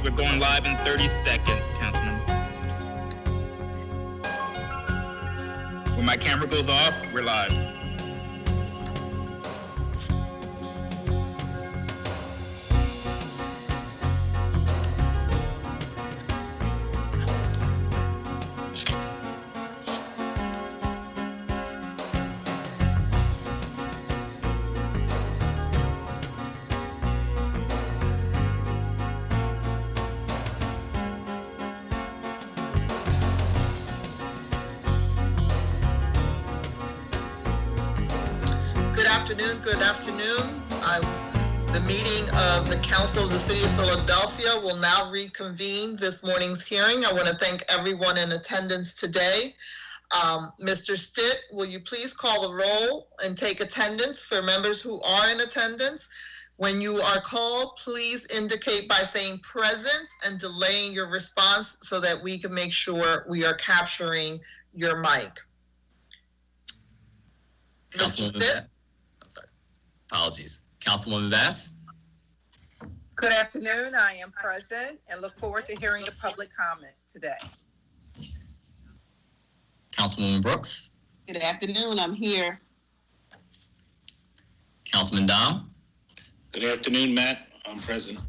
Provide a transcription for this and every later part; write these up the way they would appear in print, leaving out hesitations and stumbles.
We're going live in 30 seconds, Councilman. When my camera goes off, we're live. Good afternoon. The meeting of the Council of the City of Philadelphia will now reconvene this morning's hearing. I want to thank everyone in attendance today. Mr. Stitt, will you please call the roll and take attendance for members who are in attendance? When you are called, please indicate by saying present and delaying your response so that we can make sure we are capturing your mic. Mr. Stitt? Apologies. Councilwoman Bass. Good afternoon. I am present and look forward to hearing the public comments today. Councilwoman Brooks. Good afternoon. I'm here. Councilman Dom. Good afternoon, Matt. I'm present.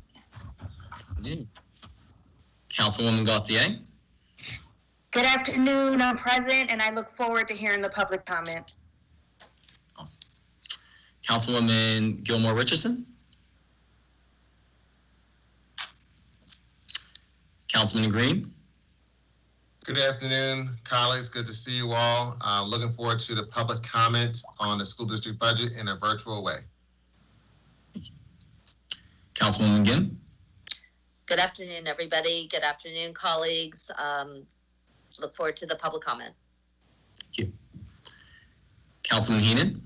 Councilwoman Gauthier. Good afternoon. I'm present and I look forward to hearing the public comment. Awesome. Councilwoman Gilmore Richardson. Councilman Green. Good afternoon, colleagues. Good to see you all. Looking forward to the public comment on the school district budget in a virtual way. Councilwoman Ginn. Good afternoon, everybody. Good afternoon, colleagues. Look forward to the public comment. Thank you. Councilman Heenan.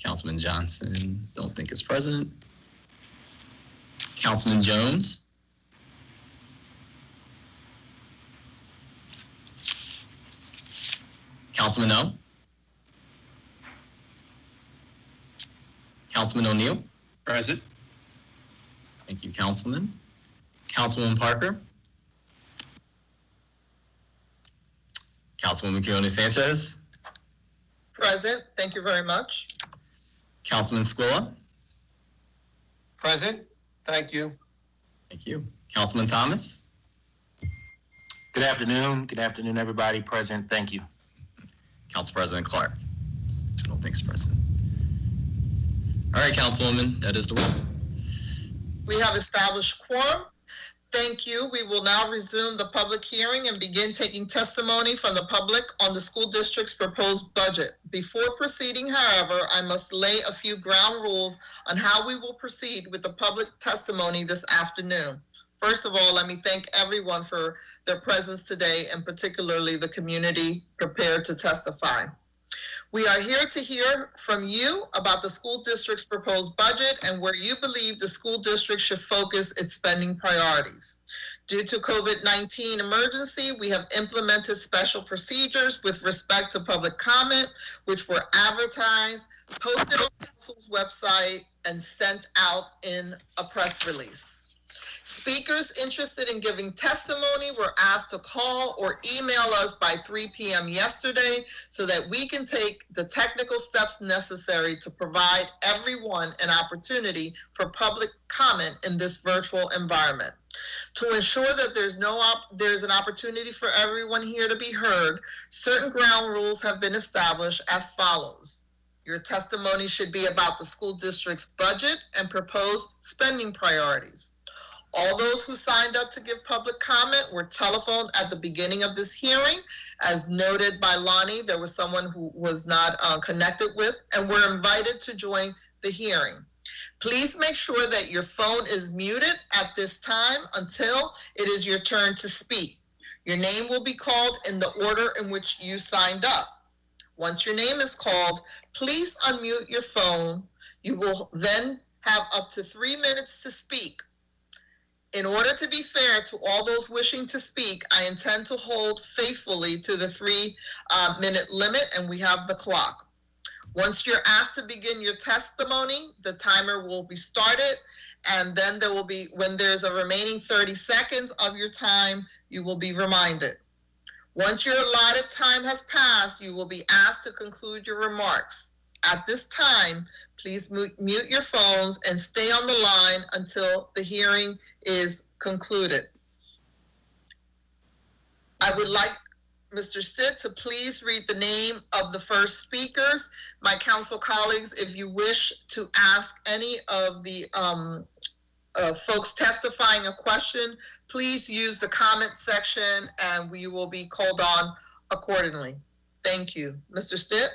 Councilman Johnson, don't think is present. Councilman Jones. Councilman O. Councilman O'Neill. Present. Thank you, Councilman. Councilwoman Parker. Councilwoman Keone Sanchez. Present. Thank you very much. Councilman Squilla. Present. Thank you. Thank you. Councilman Thomas. Good afternoon. Good afternoon, everybody. Present. Thank you. Council President Clark. I don't think he's present. All right, Councilwoman, that is the roll. We have established quorum. Thank you. We will now resume the public hearing and begin taking testimony from the public on the school district's proposed budget. Before proceeding, however, I must lay a few ground rules on how we will proceed with the public testimony this afternoon. First of all, let me thank everyone for their presence today, and particularly the community prepared to testify. We are here to hear from you about the school district's proposed budget and where you believe the school district should focus its spending priorities. Due to COVID-19 emergency, we have implemented special procedures with respect to public comment, which were advertised, posted on council's website, and sent out in a press release. Speakers interested in giving testimony were asked to call or email us by 3 p.m. yesterday so that we can take the technical steps necessary to provide everyone an opportunity for public comment in this virtual environment. To ensure that there's an opportunity for everyone here to be heard, certain ground rules have been established as follows. Your testimony should be about the school district's budget and proposed spending priorities. All those who signed up to give public comment were telephoned at the beginning of this hearing. As noted by Lonnie, there was someone who was not connected with, and were invited to join the hearing. Please make sure that your phone is muted at this time until it is your turn to speak. Your name will be called in the order in which you signed up. Once your name is called, please unmute your phone. You will then have up to 3 minutes to speak. In order to be fair to all those wishing to speak, I intend to hold faithfully to the 3 minute limit, and we have the clock. Once you're asked to begin your testimony, the timer will be started, and then there will be, when there's a remaining 30 seconds of your time, you will be reminded. Once your allotted time has passed, you will be asked to conclude your remarks. At this time, please mute your phones and stay on the line until the hearing is concluded. I would like Mr. Stitt to please read the name of the first speakers. My council colleagues, if you wish to ask any of the folks testifying a question, please use the comment section and we will be called on accordingly. Thank you. Mr. Stitt?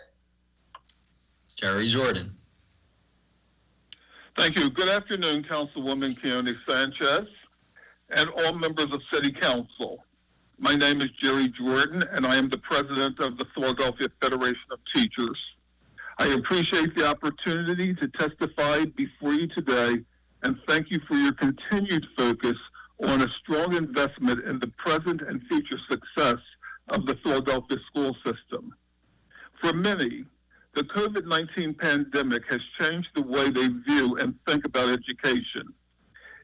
Jerry Jordan. Thank you. Good afternoon, Councilwoman Keone Sanchez and all members of City Council. My name is Jerry Jordan, and I am the president of the Philadelphia Federation of Teachers. I appreciate the opportunity to testify before you today, and thank you for your continued focus on a strong investment in the present and future success of the Philadelphia school system. For many, the COVID-19 pandemic has changed the way they view and think about education.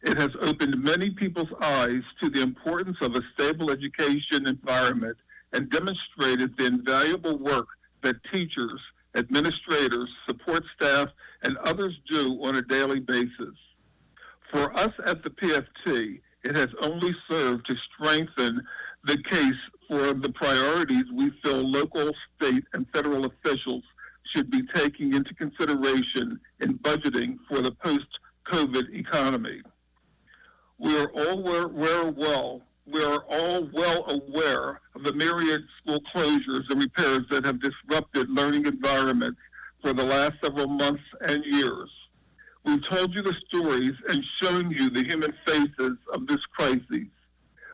It has opened many people's eyes to the importance of a stable education environment and demonstrated the invaluable work that teachers, administrators, support staff, and others do on a daily basis. For us at the PFT, it has only served to strengthen the case for the priorities we feel local, state, and federal officials should be taking into consideration in budgeting for the post-COVID economy. We are all well aware of the myriad school closures and repairs that have disrupted learning environments for the last several months and years. We've told you the stories and shown you the human faces of this crisis.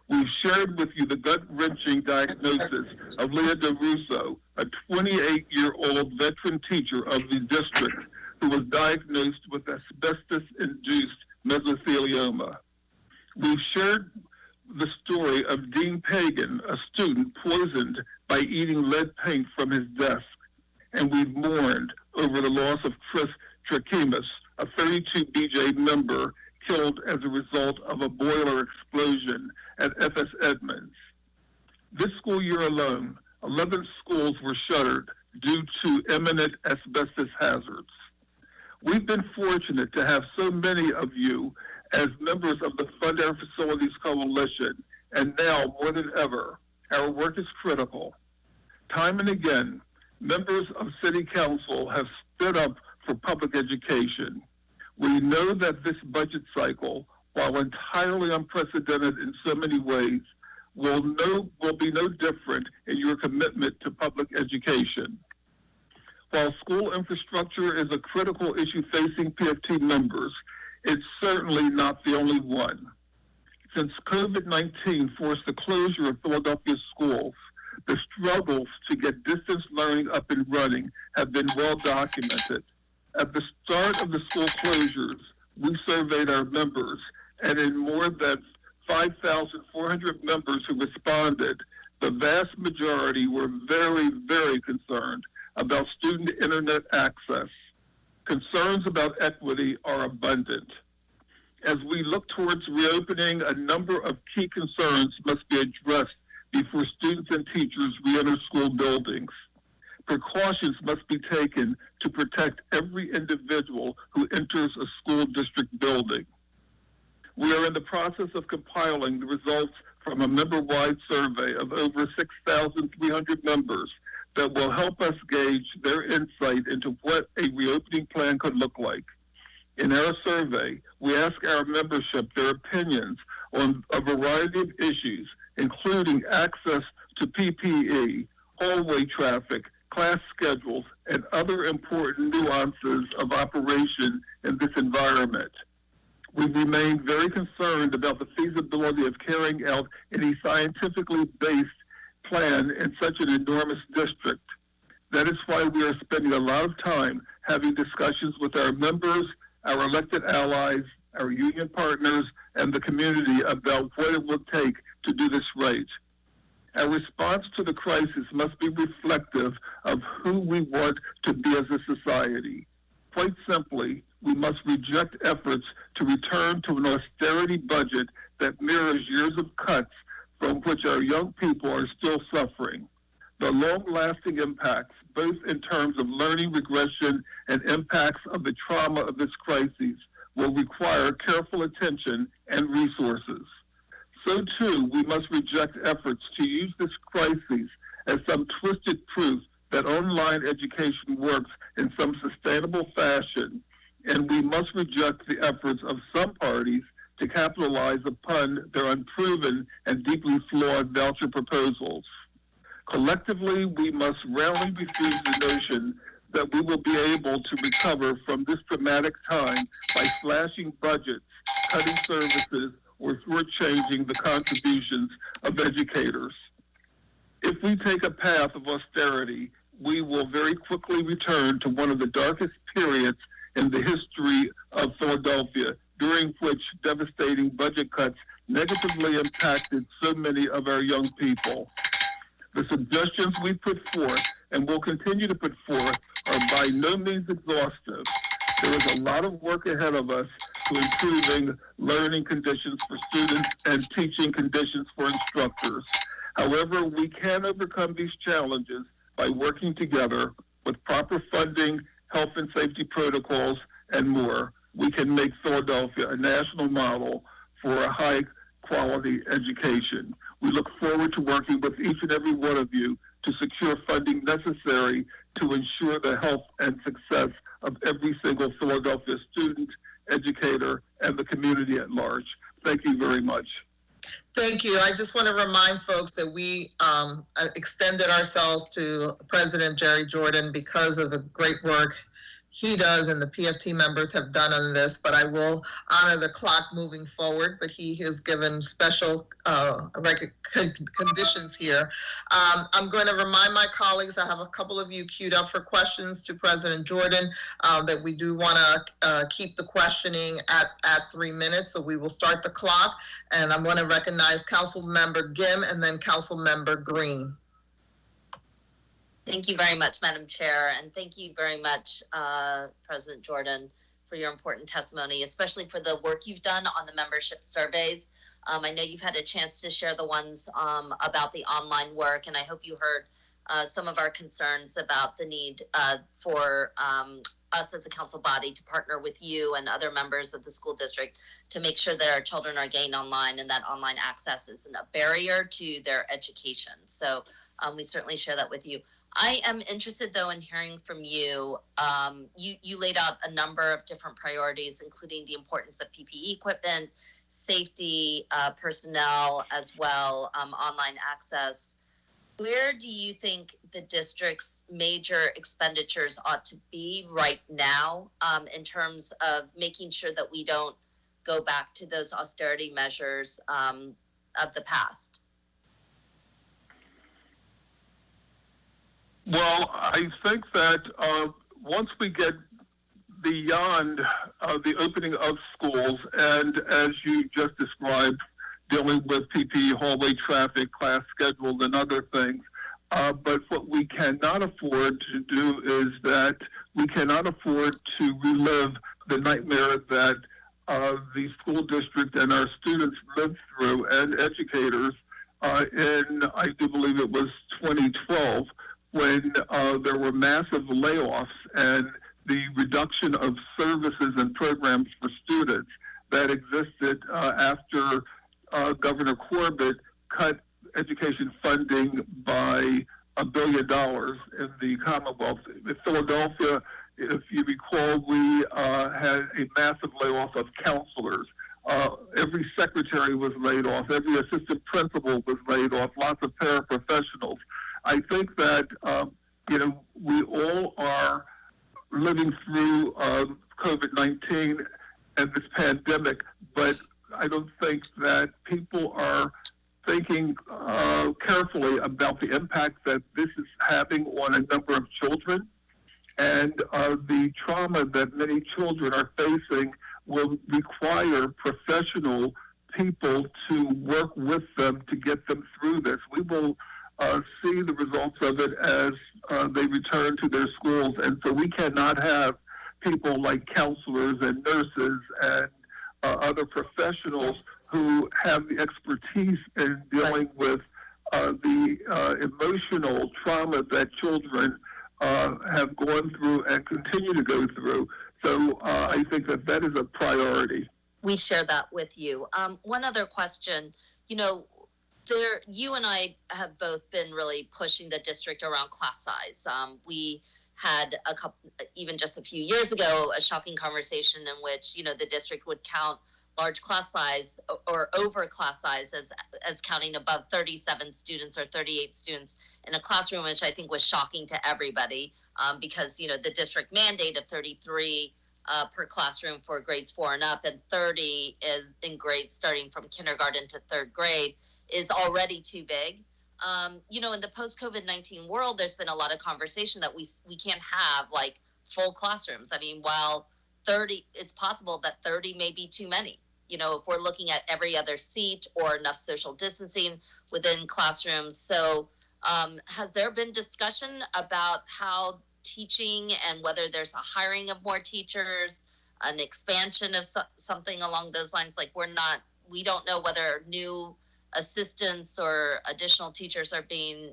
We've shared with you the gut-wrenching diagnosis of Leah DeRusso, a 28-year-old veteran teacher of the district who was diagnosed with asbestos-induced mesothelioma. We've shared the story of Dean Pagan, a student poisoned by eating lead paint from his desk. And we've mourned over the loss of Chris Trakimus, a 32 BJ member killed as a result of a boiler explosion at FS Edmonds. This school year alone, 11 schools were shuttered due to imminent asbestos hazards. We've been fortunate to have so many of you as members of the Fund Our Facilities Coalition, and now more than ever, our work is critical. Time and again, members of City Council have stood up for public education. We know that this budget cycle, while entirely unprecedented in so many ways, will be no different in your commitment to public education. While school infrastructure is a critical issue facing PFT members, it's certainly not the only one. Since COVID-19 forced the closure of Philadelphia schools, the struggles to get distance learning up and running have been well documented. At the start of the school closures, we surveyed our members, and in more than 5,400 members who responded, the vast majority were very, very concerned about student internet access. Concerns about equity are abundant. As we look towards reopening, a number of key concerns must be addressed before students and teachers re-enter school buildings. Precautions must be taken to protect every individual who enters a school district building. We are in the process of compiling the results from a member-wide survey of over 6,300 members that will help us gauge their insight into what a reopening plan could look like. In our survey, we ask our membership their opinions on a variety of issues, including access to PPE, hallway traffic, class schedules, and other important nuances of operation in this environment. We remain very concerned about the feasibility of carrying out any scientifically based plan in such an enormous district. That is why we are spending a lot of time having discussions with our members, our elected allies, our union partners, and the community about what it will take to do this right. Our response to the crisis must be reflective of who we want to be as a society. Quite simply, we must reject efforts to return to an austerity budget that mirrors years of cuts from which our young people are still suffering. The long-lasting impacts, both in terms of learning regression and impacts of the trauma of this crisis, will require careful attention and resources. So too, we must reject efforts to use this crisis as some twisted proof that online education works in some sustainable fashion, and we must reject the efforts of some parties to capitalize upon their unproven and deeply flawed voucher proposals. Collectively, we must roundly refuse the notion that we will be able to recover from this dramatic time by slashing budgets, cutting services, or shortchanging the contributions of educators. If we take a path of austerity, we will very quickly return to one of the darkest periods in the history of Philadelphia, during which devastating budget cuts negatively impacted so many of our young people. The suggestions we put forth and will continue to put forth are by no means exhaustive. There is a lot of work ahead of us to improving learning conditions for students and teaching conditions for instructors. However, we can overcome these challenges by working together with proper funding, health and safety protocols, and more. We can make Philadelphia a national model for a high-quality education. We look forward to working with each and every one of you to secure funding necessary to ensure the health and success of every single Philadelphia student, educator, and the community at large. Thank you very much. Thank you. I just want to remind folks that we extended ourselves to President Jerry Jordan because of the great work he does and the PFT members have done on this, but I will honor the clock moving forward, but he has given special conditions here. I'm going to remind my colleagues, I have a couple of you queued up for questions to President Jordan, that we do want to keep the questioning at 3 minutes, so we will start the clock, and I'm going to recognize Council Member Gim and then Council Member Green. Thank you very much, Madam Chair, and thank you very much, President Jordan, for your important testimony, especially for the work you've done on the membership surveys. I know you've had a chance to share the ones about the online work, and I hope you heard some of our concerns about the need for us as a council body to partner with you and other members of the school district to make sure that our children are gained online and that online access isn't a barrier to their education. So we certainly share that with you. I am interested, though, in hearing from you. You laid out a number of different priorities, including the importance of PPE equipment, safety, personnel, as well, online access. Where do you think the district's major expenditures ought to be right now in terms of making sure that we don't go back to those austerity measures of the past? Well, I think that once we get beyond the opening of schools, and as you just described, dealing with PPE, hallway traffic, class schedules, and other things, but what we cannot afford to do is that we cannot afford to relive the nightmare that the school district and our students lived through, and educators, in, I do believe it was 2012, when there were massive layoffs and the reduction of services and programs for students that existed after Governor Corbett cut education funding by $1 billion in the Commonwealth. In Philadelphia, if you recall, we had a massive layoff of counselors. Every secretary was laid off. Every assistant principal was laid off. Lots of paraprofessionals. I think that, we all are living through COVID-19 and this pandemic, but I don't think that people are thinking carefully about the impact that this is having on a number of children, and the trauma that many children are facing will require professional people to work with them to get them through this. We will see the results of it as they return to their schools. And so we cannot have people like counselors and nurses and other professionals who have the expertise in dealing with the emotional trauma that children have gone through and continue to go through. So I think that is a priority. We share that with you. One other question, you and I have both been really pushing the district around class size. We had even just a few years ago, a shocking conversation in which, the district would count large class size or over class size as counting above 37 students or 38 students in a classroom, which I think was shocking to everybody because, the district mandate of 33 per classroom for grades 4 and up and 30 is in grades starting from kindergarten to 3rd grade is already too big. In the post-COVID-19 world, there's been a lot of conversation that we can't have like full classrooms. I mean, while 30, it's possible that 30 may be too many. If we're looking at every other seat or enough social distancing within classrooms. So has there been discussion about how teaching and whether there's a hiring of more teachers, an expansion of something along those lines? Like we don't know whether new assistants or additional teachers are being,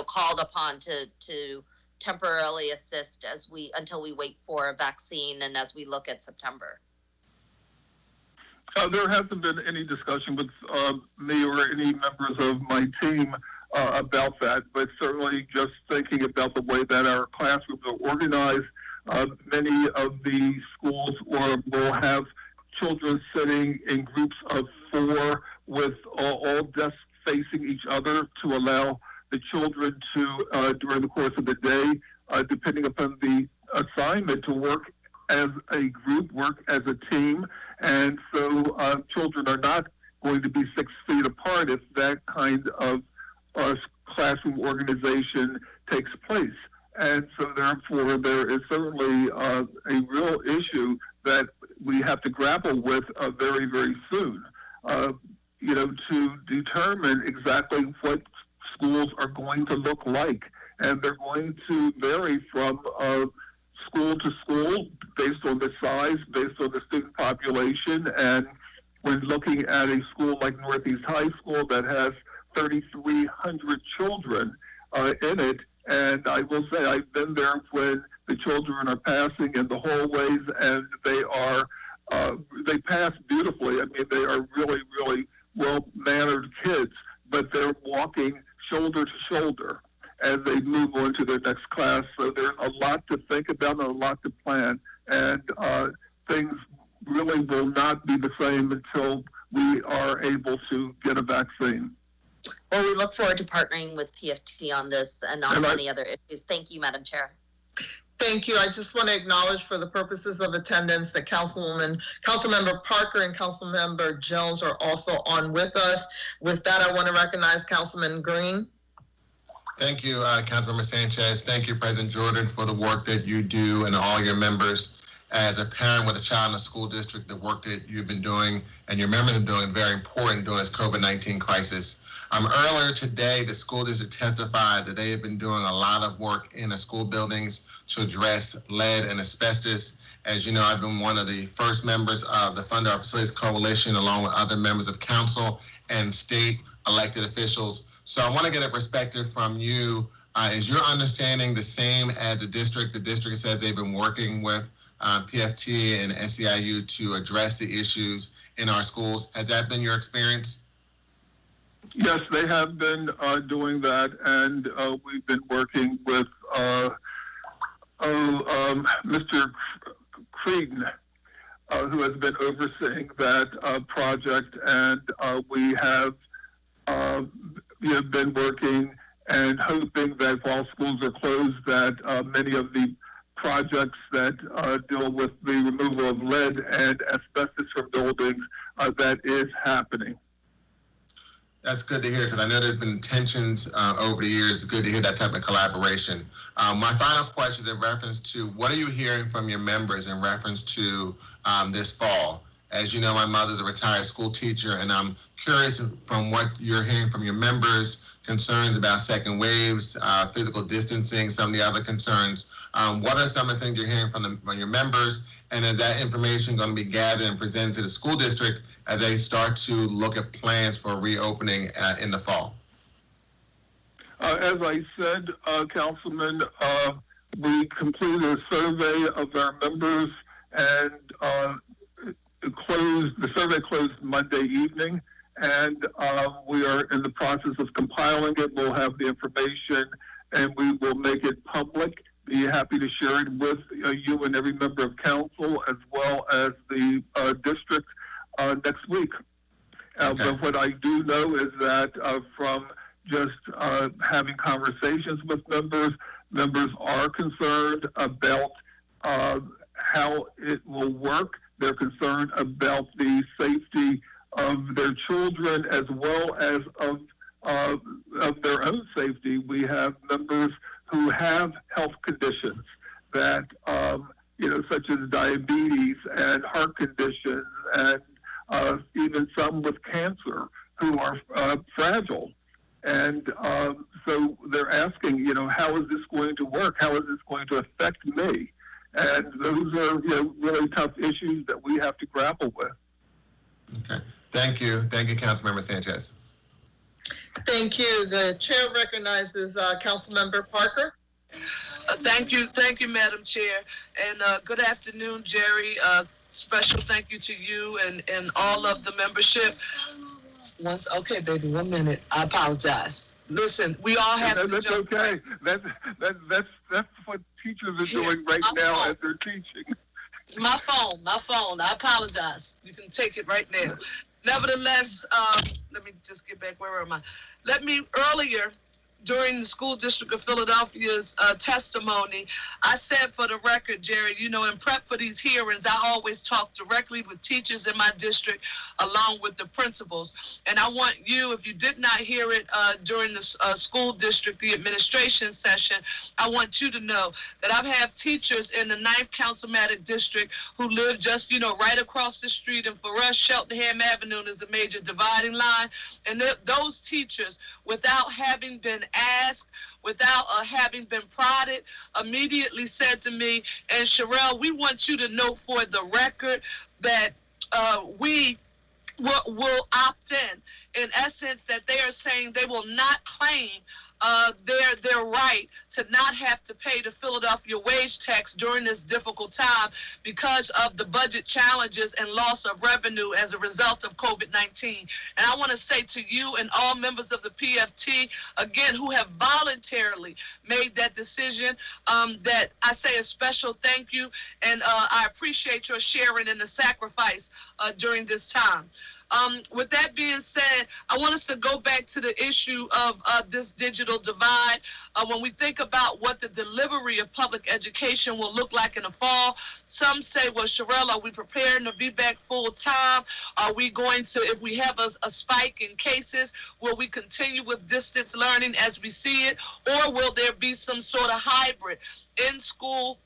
called upon to temporarily assist until we wait for a vaccine and as we look at September. There hasn't been any discussion with me or any members of my team about that, but certainly just thinking about the way that our classrooms are organized, many of the schools will have children sitting in groups of 4 with all desks facing each other to allow the children to, during the course of the day, depending upon the assignment, to work as a group, work as a team. And so children are not going to be 6 feet apart if that kind of classroom organization takes place. And so therefore there is certainly a real issue that we have to grapple with very, very soon, to determine exactly what schools are going to look like. And they're going to vary from school to school based on the size, based on the student population. And when looking at a school like Northeast High School that has 3,300 children in it, and I will say I've been there when the children are passing in the hallways, and they pass beautifully. I mean, they are really, really well-mannered kids, but they're walking shoulder to shoulder as they move on to their next class. So there's a lot to think about and a lot to plan, and things really will not be the same until we are able to get a vaccine. Well, we look forward to partnering with PFT on this and on many other issues. Thank you, Madam Chair. Thank you. I just want to acknowledge for the purposes of attendance that Councilmember Parker and Councilmember Jones are also on with us. With that, I want to recognize Councilman Green. Thank you, Councilmember Sanchez. Thank you, President Jordan, for the work that you do and all your members. As a parent with a child in a school district, the work that you've been doing and your members are doing very important during this COVID-19 crisis. Earlier today, the school district testified that they have been doing a lot of work in the school buildings to address lead and asbestos. As you know, I've been one of the first members of the Fund Our Facilities Coalition, along with other members of council and state elected officials. So I want to get a perspective from you. Is your understanding the same as the district? The district says they've been working with PFT and SEIU to address the issues in our schools. Has that been your experience? Yes, they have been doing that, and we've been working with Mr. Creedon, who has been overseeing that project, and we have been working and hoping that while schools are closed, that many of the projects that deal with the removal of lead and asbestos from buildings, that is happening. That's good to hear, because I know there's been tensions over the years. It's good to hear that type of collaboration. My final question is in reference to what are you hearing from your members in reference to this fall? As you know, my mother's a retired school teacher, and I'm curious from what you're hearing from your members, concerns about second waves, physical distancing, some of the other concerns. What are some of the things you're hearing from your members, and is that information going to be gathered and presented to the school district as they start to look at plans for reopening in the fall? As I said, Councilman, we completed a survey of our members, and the survey closed Monday evening, and we are in the process of compiling it. We'll have the information, and we will make it public. Be happy to share it with you and every member of council, as well as the district next week. Okay. But what I do know is that from just having conversations with members are concerned about how it will work. They're concerned about the safety of their children as well as of their own safety. We have members who have health conditions that, such as diabetes and heart conditions, and even some with cancer who are fragile. And so they're asking, how is this going to work? How is this going to affect me? And those are, really tough issues that we have to grapple with. Okay. Thank you. Thank you, Councilmember Sanchez. Thank you. The chair recognizes Councilmember Parker. Thank you, Madam Chair. And good afternoon, Jerry. Special thank you to you and all of the membership. Okay, baby, 1 minute. I apologize. Listen, we all have to That's jump. okay. That's what teachers are doing right now as they're teaching. My phone. I apologize. You can take it right now. Nevertheless, let me just get back. Where am I? Earlier, during the School District of Philadelphia's testimony, I said for the record, Jerry, in prep for these hearings, I always talk directly with teachers in my district along with the principals. And I want you, if you did not hear it during the school district, the administration session, I want you to know that I've had teachers in the 9th Councilmatic District who live just, right across the street. And for us, Cheltenham Avenue is a major dividing line. And those teachers, without having been asked, without having been prodded, immediately said to me, and Sherelle, we want you to know for the record that we will opt in essence, that they are saying they will not claim their right to not have to pay the Philadelphia wage tax during this difficult time because of the budget challenges and loss of revenue as a result of COVID-19. And I want to say to you and all members of the PFT, again, who have voluntarily made that decision, that I say a special thank you, and I appreciate your sharing in the sacrifice during this time. With that being said, I want us to go back to the issue of this digital divide. When we think about what the delivery of public education will look like in the fall, some say, well, Sherelle, are we preparing to be back full time? Are we going to, if we have a spike in cases, will we continue with distance learning as we see it? Or will there be some sort of hybrid in school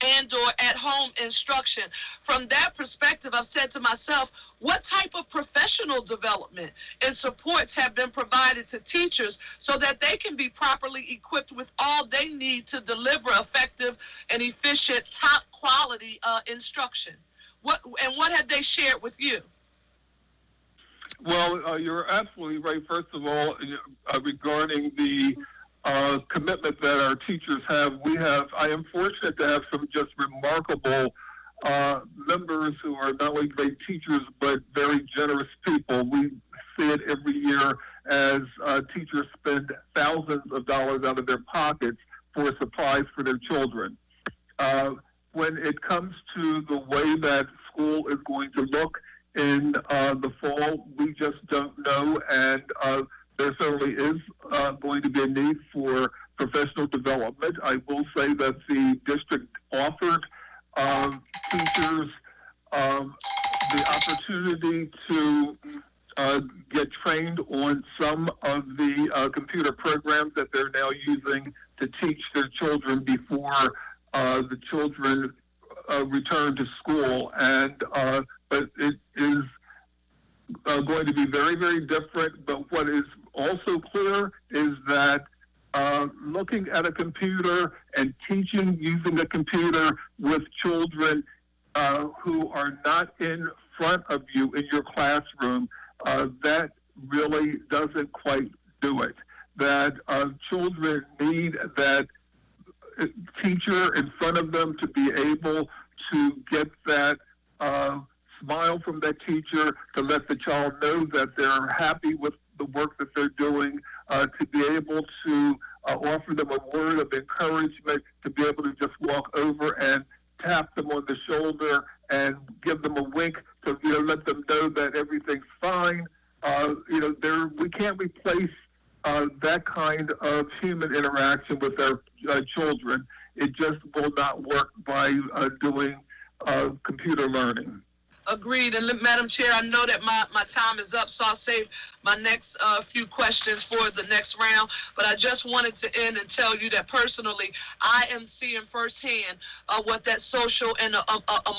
and or at home instruction? From that perspective, I've said to myself, what type of professional development and supports have been provided to teachers so that they can be properly equipped with all they need to deliver effective and efficient, top quality instruction? What have they shared with you? Well, you're absolutely right. First of all, regarding the commitment that our teachers have, I am fortunate to have some just remarkable members who are not only great teachers, but very generous people. We see it every year as teachers spend thousands of dollars out of their pockets for supplies for their children. When it comes to the way that school is going to look in the fall, we just don't know, and there certainly is going to be a need for professional development. I will say that the district offered teachers the opportunity to get trained on some of the computer programs that they're now using to teach their children before the children return to school. And but it is going to be very, very different. But what is also clear is that looking at a computer and teaching using a computer with children who are not in front of you in your classroom, that really doesn't quite do it. That children need that teacher in front of them to be able to get that smile from that teacher, to let the child know that they're happy with the work that they're doing, to be able to offer them a word of encouragement, to be able to just walk over and tap them on the shoulder and give them a wink to let them know that everything's fine. We can't replace that kind of human interaction with our children. It just will not work by doing computer learning. Agreed. And Madam Chair, I know that my time is up, so I'll save my next few questions for the next round. But I just wanted to end and tell you that personally, I am seeing firsthand what that social and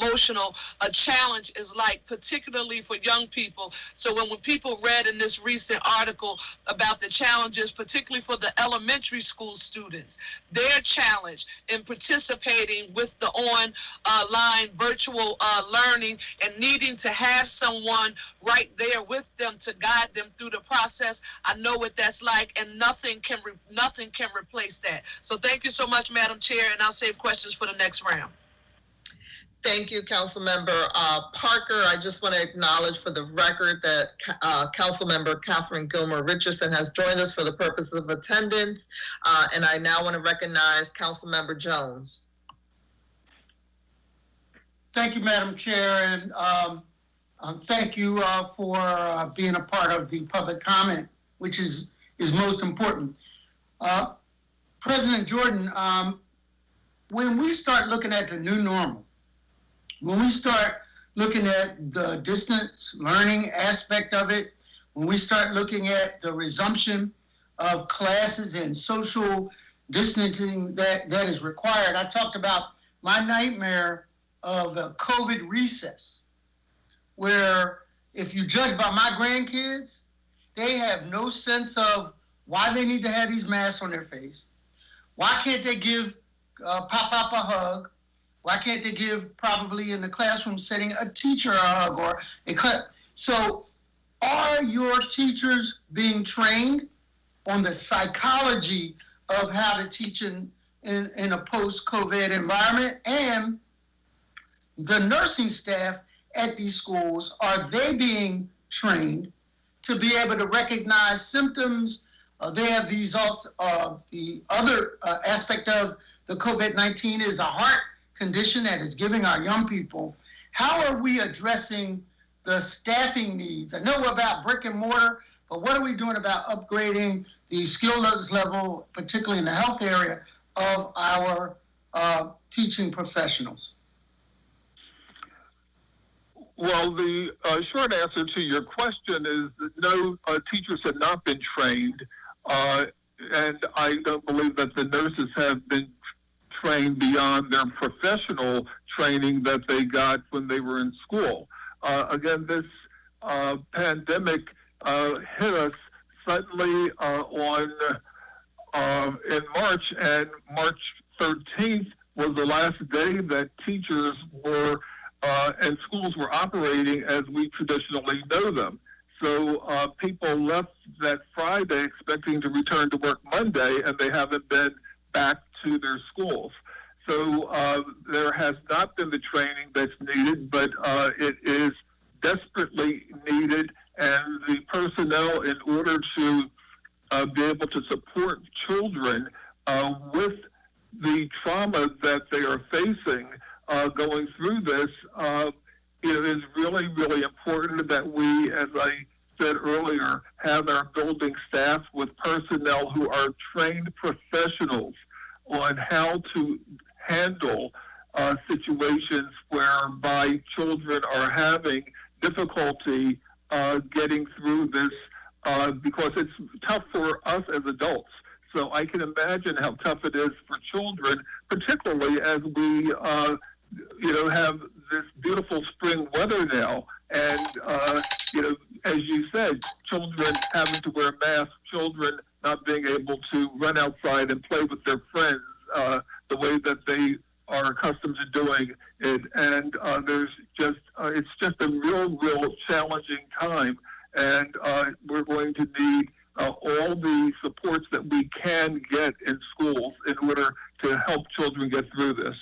emotional challenge is like, particularly for young people. So when people read in this recent article about the challenges, particularly for the elementary school students, their challenge in participating with the online virtual learning and needing to have someone right there with them to guide them through the process. I know what that's like, and nothing can replace that. So thank you so much, Madam Chair, and I'll save questions for the next round. Thank you, Councilmember Parker. I just want to acknowledge for the record that Councilmember Catherine Gilmore Richardson has joined us for the purpose of attendance, and I now want to recognize Councilmember Jones. Thank you, Madam Chair, and thank you for being a part of the public comment, which is most important. President Jordan, when we start looking at the new normal, when we start looking at the distance learning aspect of it, when we start looking at the resumption of classes and social distancing that is required, I talked about my nightmare of a COVID recess, where if you judge by my grandkids, they have no sense of why they need to have these masks on their face. Why can't they give Pop a hug? Why can't they give, probably in the classroom setting, a teacher a hug or a cut? So are your teachers being trained on the psychology of how to teach in a post-COVID environment? And the nursing staff at these schools, are they being trained to be able to recognize symptoms? They have these, the other aspect of the COVID-19 is a heart condition that is giving our young people. How are we addressing the staffing needs? I know about brick and mortar, but what are we doing about upgrading the skill level, particularly in the health area, of our teaching professionals? Well, the short answer to your question is that no, teachers have not been trained, and I don't believe that the nurses have been trained beyond their professional training that they got when they were in school. Again, this pandemic hit us suddenly in March, and March 13th was the last day that teachers were and schools were operating as we traditionally know them. So people left that Friday expecting to return to work Monday, and they haven't been back to their schools. So there has not been the training that's needed, but it is desperately needed, and the personnel, in order to be able to support children with the trauma that they are facing going through this, it is really, really important that we, as I said earlier, have our building staff with personnel who are trained professionals on how to handle situations whereby children are having difficulty getting through this because it's tough for us as adults. So I can imagine how tough it is for children, particularly as we have this beautiful spring weather now, and as you said, children having to wear masks, children not being able to run outside and play with their friends the way that they are accustomed to doing it, and it's just a real challenging time, and we're going to need all the supports that we can get in schools in order to help children get through this.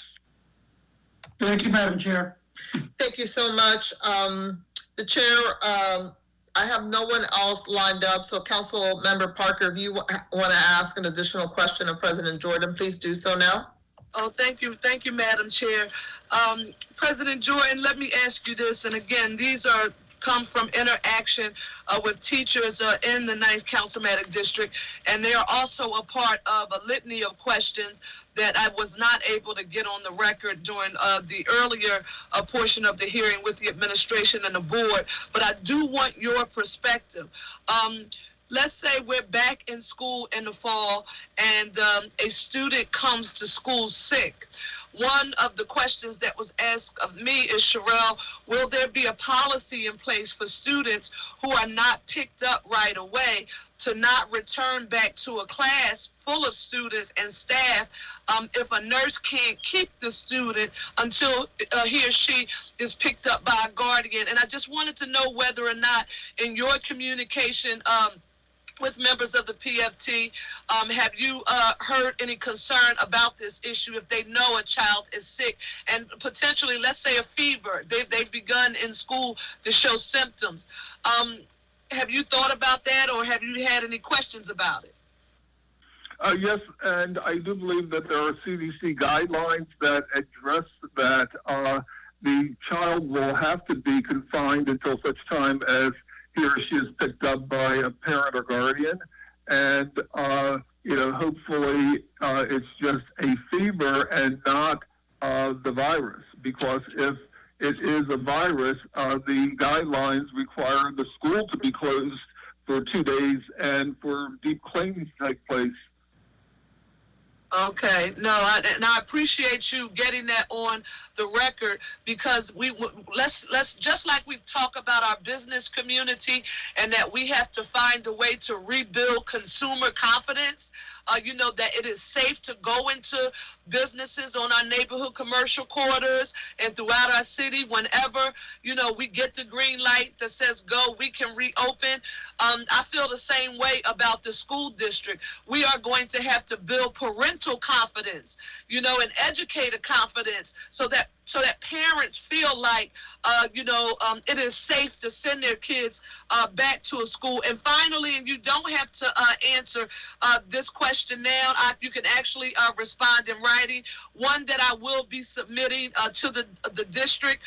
Thank you, Madam Chair. Thank you so much. The chair, I have no one else lined up, so Council Member Parker, if you want to ask an additional question of President Jordan, please do so now. Oh, thank you, Madam Chair. President Jordan, let me ask you this, and again, these come from interaction with teachers in the 9th Councilmanic District, and they are also a part of a litany of questions that I was not able to get on the record during the earlier portion of the hearing with the administration and the board, but I do want your perspective. Let's say we're back in school in the fall and a student comes to school sick. One of the questions that was asked of me is, Sherelle, will there be a policy in place for students who are not picked up right away to not return back to a class full of students and staff if a nurse can't keep the student until he or she is picked up by a guardian? And I just wanted to know whether or not in your communication with members of the PFT, have you heard any concern about this issue if they know a child is sick and potentially, let's say, a fever? They've begun in school to show symptoms. Have you thought about that, or have you had any questions about it? Yes, and I do believe that there are CDC guidelines that address that. The child will have to be confined until such time as he or she is picked up by a parent or guardian, and hopefully it's just a fever and not the virus, because if it is a virus, the guidelines require the school to be closed for 2 days and for deep cleaning to take place. Okay, no, I appreciate you getting that on the record, because let's just like we talk about our business community and that we have to find a way to rebuild consumer confidence. That it is safe to go into businesses on our neighborhood commercial corridors and throughout our city whenever, we get the green light that says go, we can reopen. I feel the same way about the school district. We are going to have to build parental confidence, and educator confidence so that parents feel like, it is safe to send their kids back to a school. And finally, and you don't have to answer this question now, you can actually respond in writing. One that I will be submitting to the district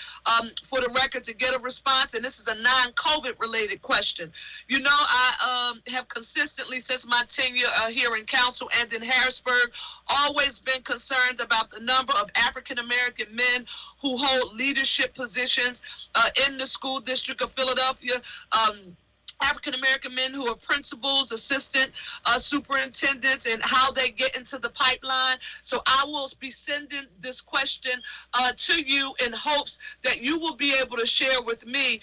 for the record to get a response, and this is a non-COVID related question. I have consistently, since my tenure here in council and in Harrisburg, always been concerned about the number of African-American men who hold leadership positions in the school district of Philadelphia. African-American men who are principals, assistant superintendents, and how they get into the pipeline. So I will be sending this question to you in hopes that you will be able to share with me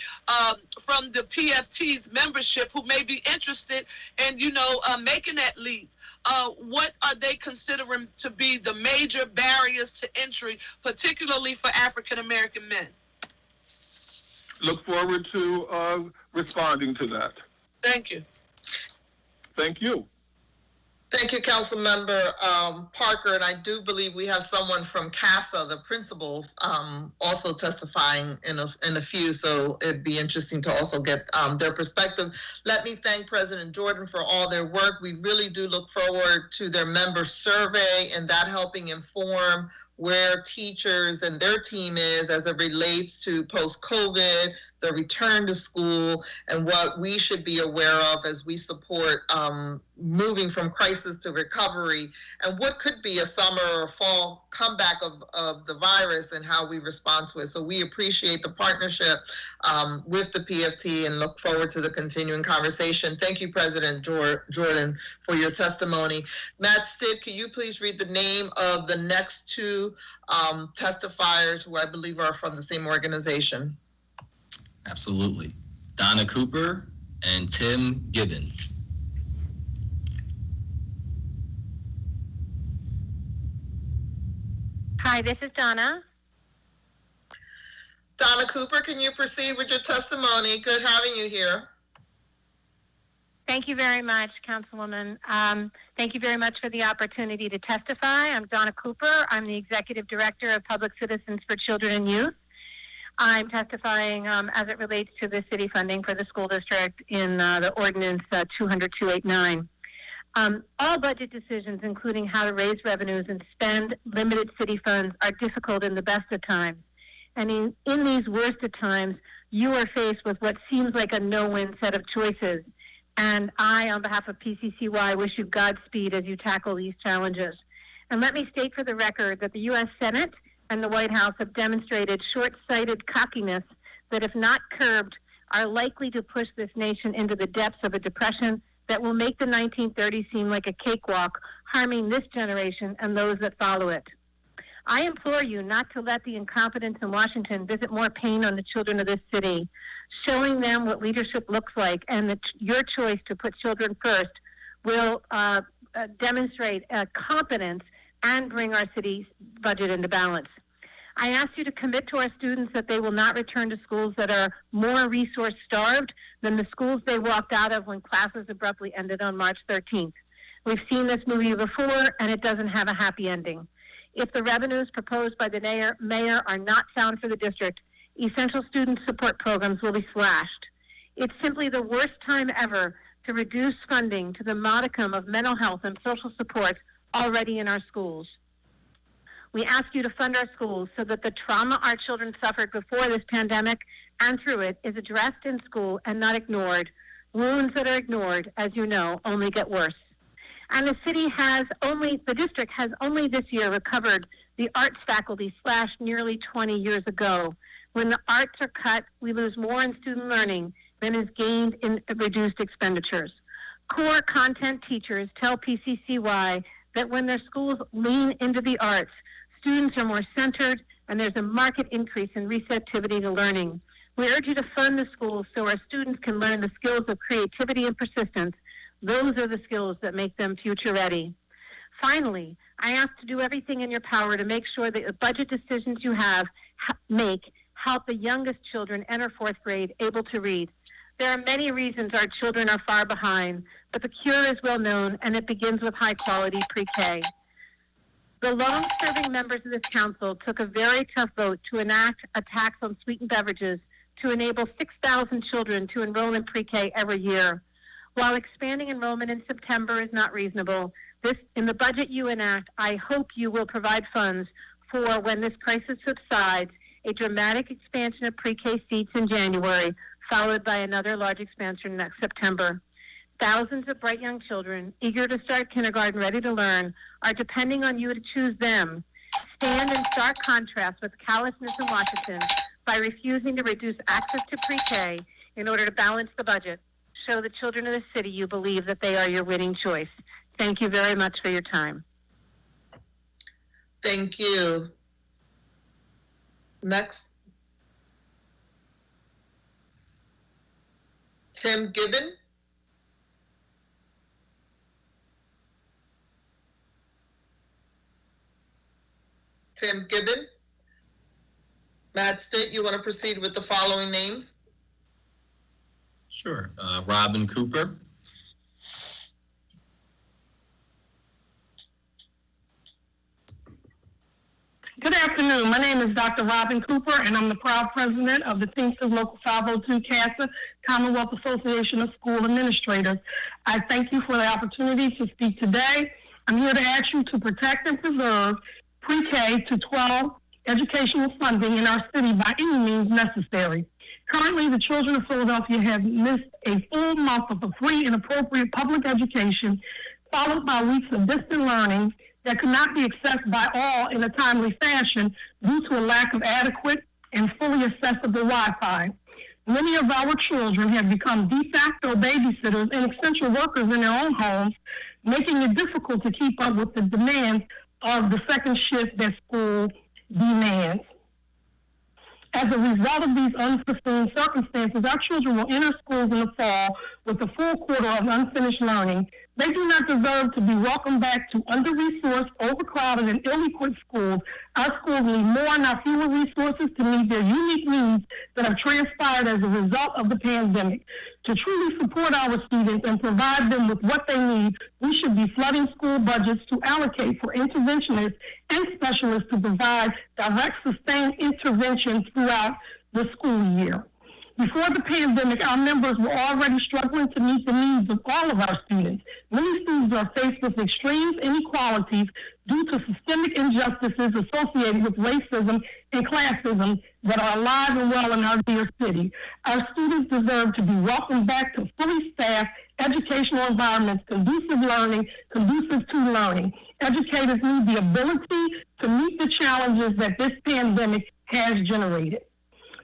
from the PFT's membership who may be interested in, making that leap. What are they considering to be the major barriers to entry, particularly for African-American men? Look forward to responding to that. Thank you. Thank you. Thank you, Council Member Parker, and I do believe we have someone from CASA, the principals, also testifying in a few, so it'd be interesting to also get their perspective. Let me thank President Jordan for all their work. We really do look forward to their member survey and that helping inform where teachers and their team is as it relates to post-COVID, the return to school, and what we should be aware of as we support moving from crisis to recovery, and what could be a summer or fall comeback of the virus and how we respond to it. So we appreciate the partnership with the PFT and look forward to the continuing conversation. Thank you, President Jordan, for your testimony. Matt Stitt, can you please read the name of the next two testifiers who I believe are from the same organization? Absolutely. Donna Cooper and Tim Gibbon. Hi, this is Donna. Donna Cooper, can you proceed with your testimony? Good having you here. Thank you very much, Councilwoman. Thank you very much for the opportunity to testify. I'm Donna Cooper. I'm the Executive Director of Public Citizens for Children and Youth. I'm testifying as it relates to the city funding for the school district in the ordinance 200-289. All budget decisions, including how to raise revenues and spend limited city funds, are difficult in the best of times. And in these worst of times, you are faced with what seems like a no-win set of choices. And I, on behalf of PCCY, wish you Godspeed as you tackle these challenges. And let me state for the record that the U.S. Senate and the White House have demonstrated short-sighted cockiness that, if not curbed, are likely to push this nation into the depths of a depression that will make the 1930s seem like a cakewalk, harming this generation and those that follow it. I implore you not to let the incompetence in Washington visit more pain on the children of this city. Showing them what leadership looks like and that your choice to put children first will demonstrate competence and bring our city's budget into balance. I ask you to commit to our students that they will not return to schools that are more resource-starved than the schools they walked out of when classes abruptly ended on March 13th. We've seen this movie before, and it doesn't have a happy ending. If the revenues proposed by the mayor are not sound for the district, essential student support programs will be slashed. It's simply the worst time ever to reduce funding to the modicum of mental health and social supports already in our schools. We ask you to fund our schools so that the trauma our children suffered before this pandemic and through it is addressed in school and not ignored. Wounds that are ignored, as you know, only get worse. And the district has only this year recovered the arts faculty slashed nearly 20 years ago. When the arts are cut, we lose more in student learning than is gained in reduced expenditures. Core content teachers tell PCCY that when their schools lean into the arts, students are more centered and there's a marked increase in receptivity to learning. We urge you to fund the schools so our students can learn the skills of creativity and persistence. Those are the skills that make them future ready. Finally, I ask to do everything in your power to make sure that the budget decisions you help the youngest children enter fourth grade able to read. There are many reasons our children are far behind, but the cure is well known, and it begins with high-quality pre-K. The long-serving members of this council took a very tough vote to enact a tax on sweetened beverages to enable 6,000 children to enroll in pre-K every year. While expanding enrollment in September is not reasonable, in the budget you enact, I hope you will provide funds for, when this crisis subsides, a dramatic expansion of pre-K seats in January, followed by another large expansion next September. Thousands of bright young children, eager to start kindergarten, ready to learn, are depending on you to choose them. Stand in stark contrast with callousness in Washington by refusing to reduce access to pre-K in order to balance the budget. Show the children of the city you believe that they are your winning choice. Thank you very much for your time. Thank you. Next. Tim Gibbon. Tim Gibbon. Matt Stitt, you want to proceed with the following names? Sure. Robin Cooper. Good afternoon. My name is Dr. Robin Cooper, and I'm the proud president of the Teamsters Local 502 CASA Commonwealth Association of School Administrators. I thank you for the opportunity to speak today. I'm here to ask you to protect and preserve pre-K to 12 educational funding in our city by any means necessary. Currently, the children of Philadelphia have missed a full month of the free and appropriate public education, followed by weeks of distant learning that could not be accessed by all in a timely fashion due to a lack of adequate and fully accessible Wi-Fi. Many of our children have become de facto babysitters and essential workers in their own homes, making it difficult to keep up with the demands of the second shift that school demands. As a result of these unforeseen circumstances, our children will enter schools in the fall with a full quarter of unfinished learning. They do not deserve to be welcomed back to under-resourced, overcrowded, and ill-equipped schools. Our schools need more, not fewer resources to meet their unique needs that have transpired as a result of the pandemic. To truly support our students and provide them with what they need, we should be flooding school budgets to allocate for interventionists and specialists to provide direct, sustained intervention throughout the school year. Before the pandemic, our members were already struggling to meet the needs of all of our students. Many students are faced with extreme inequalities due to systemic injustices associated with racism and classism that are alive and well in our dear city. Our students deserve to be welcomed back to fully staffed educational environments, conducive to learning. Educators need the ability to meet the challenges that this pandemic has generated.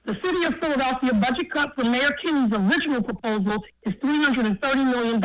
The City of Philadelphia budget cut for Mayor Kinney's original proposal is $330 million.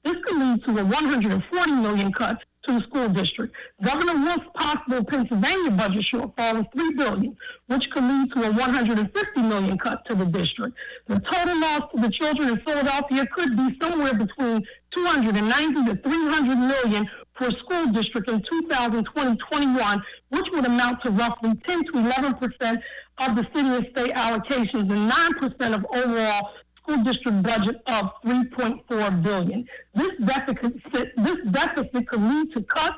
This could lead to a $140 million cut to the school district. Governor Wolf's possible Pennsylvania budget shortfall is $3 billion, which could lead to a $150 million cut to the district. The total loss to the children in Philadelphia could be somewhere between $290 to $300 million for a school district in 2020-21, which would amount to roughly 10 to 11% of the city and state allocations and 9% of overall school district budget of $3.4 billion. This deficit could lead to cuts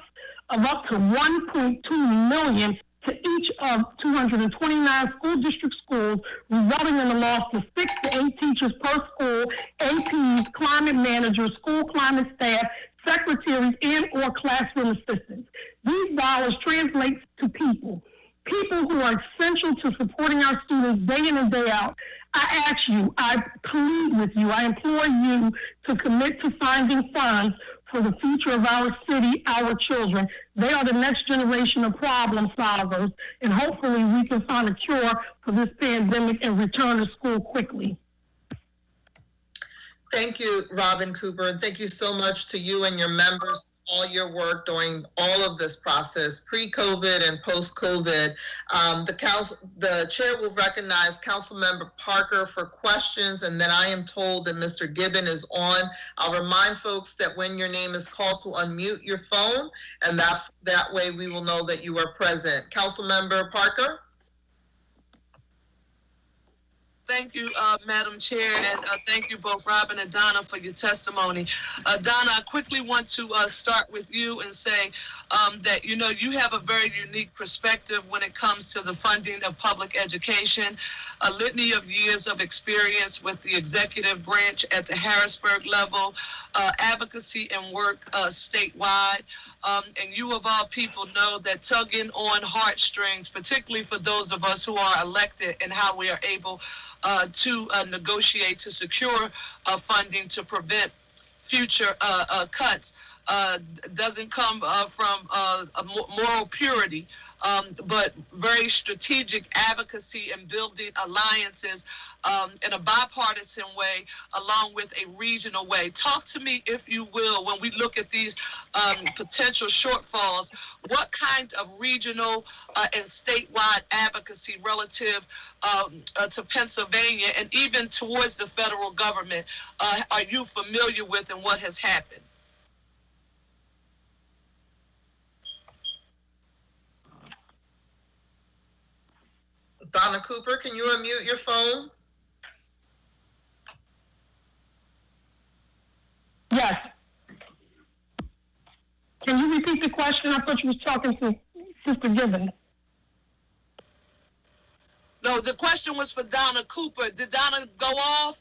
of up to $1.2 million to each of 229 school district schools, resulting in the loss of 6 to 8 teachers per school, APs, climate managers, school climate staff, secretaries, and or classroom assistants. These dollars translate to people who are essential to supporting our students day in and day out. I ask you, I plead with you, I implore you to commit to finding funds for the future of our city, our children. They are the next generation of problem solvers, and hopefully we can find a cure for this pandemic and return to school quickly. Thank you, Robin Cooper, and thank you so much to you and your members, all your work during all of this process, pre-COVID and post-COVID. The chair will recognize Councilmember Parker for questions, and then I am told that Mr. Gibbon is on. I'll remind folks that when your name is called to unmute your phone, and that way we will know that you are present. Councilmember Parker? Thank you, Madam Chair, and thank you both, Robin and Donna, for your testimony. Donna, I quickly want to start with you and say that, you have a very unique perspective when it comes to the funding of public education, a litany of years of experience with the executive branch at the Harrisburg level, advocacy and work statewide. And you of all people know that tugging on heartstrings, particularly for those of us who are elected, and how we are able to negotiate to secure funding to prevent future cuts, doesn't come from a moral purity, but very strategic advocacy and building alliances in a bipartisan way, along with a regional way. Talk to me, if you will, when we look at these potential shortfalls, what kind of regional and statewide advocacy relative to Pennsylvania and even towards the federal government are you familiar with, and what has happened? Donna Cooper, can you unmute your phone? Yes. Can you repeat the question? I thought you was talking to Sister Gibbon. No, the question was for Donna Cooper. Did Donna go off?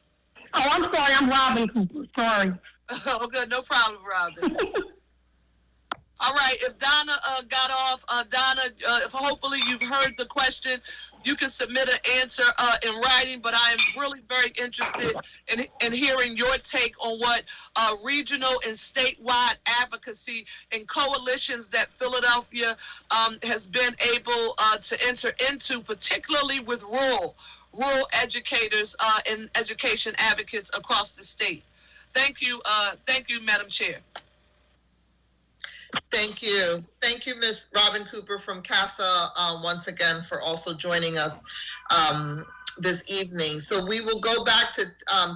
Oh, I'm sorry. I'm Robin Cooper. Sorry. Okay, no problem, Robin. All right, if Donna got off, Donna, hopefully you've heard the question. You can submit an answer in writing, but I am really very interested in hearing your take on what regional and statewide advocacy and coalitions that Philadelphia has been able to enter into, particularly with rural educators and education advocates across the state. Thank you, Madam Chair. Thank you. Thank you, Ms. Robin Cooper from CASA, once again for also joining us this evening. So we will go back to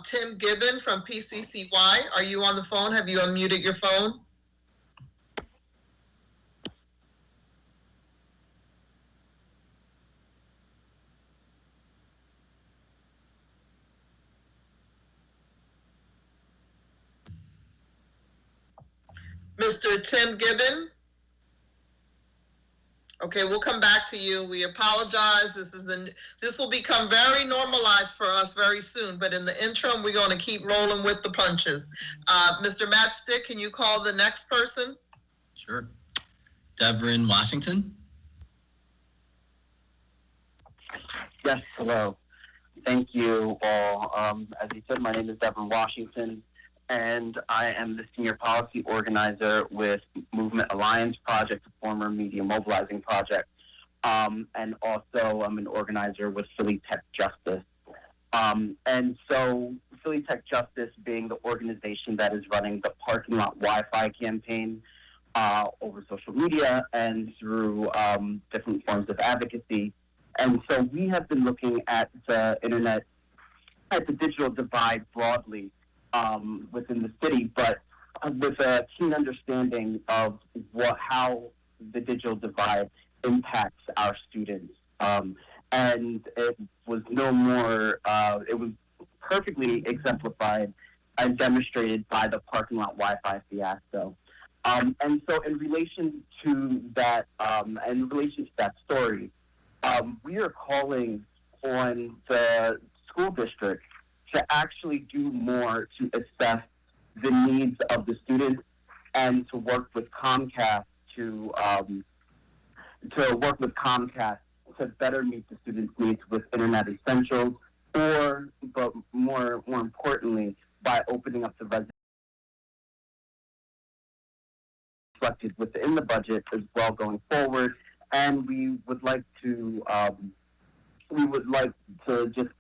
Tim Gibbon from PCCY. Are you on the phone? Have you unmuted your phone? Mr. Tim Gibbon? Okay, we'll come back to you. We apologize. This will become very normalized for us very soon, but in the interim, we're going to keep rolling with the punches. Mr. Matt Stick, can you call the next person? Sure. Devin Washington. Yes, hello. Thank you all. As you said, my name is Devin Washington, and I am the Senior Policy Organizer with Movement Alliance Project, a former Media Mobilizing Project, and also I'm an organizer with Philly Tech Justice. And so Philly Tech Justice being the organization that is running the parking lot Wi-Fi campaign over social media and through different forms of advocacy. And so we have been looking at the internet, at the digital divide broadly, within the city, but with a keen understanding of how the digital divide impacts our students. And it was it was perfectly exemplified and demonstrated by the parking lot Wi-Fi fiasco. And so in relation to that, story, we are calling on the school district to actually do more to assess the needs of the students and to work with Comcast to better meet the students' needs with Internet Essentials, but more importantly, by opening up the residential reflected within the budget as well going forward. And we would like to just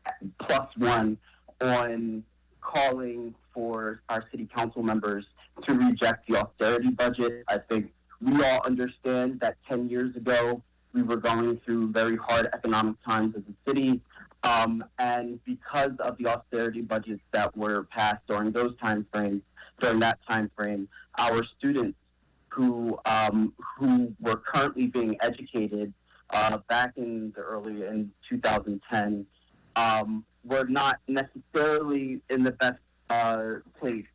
+1 on calling for our city council members to reject the austerity budget. I think we all understand that 10 years ago, we were going through very hard economic times as a city. And because of the austerity budgets that were passed during that time frame, our students who were currently being educated back in 2010 were not necessarily in the best place,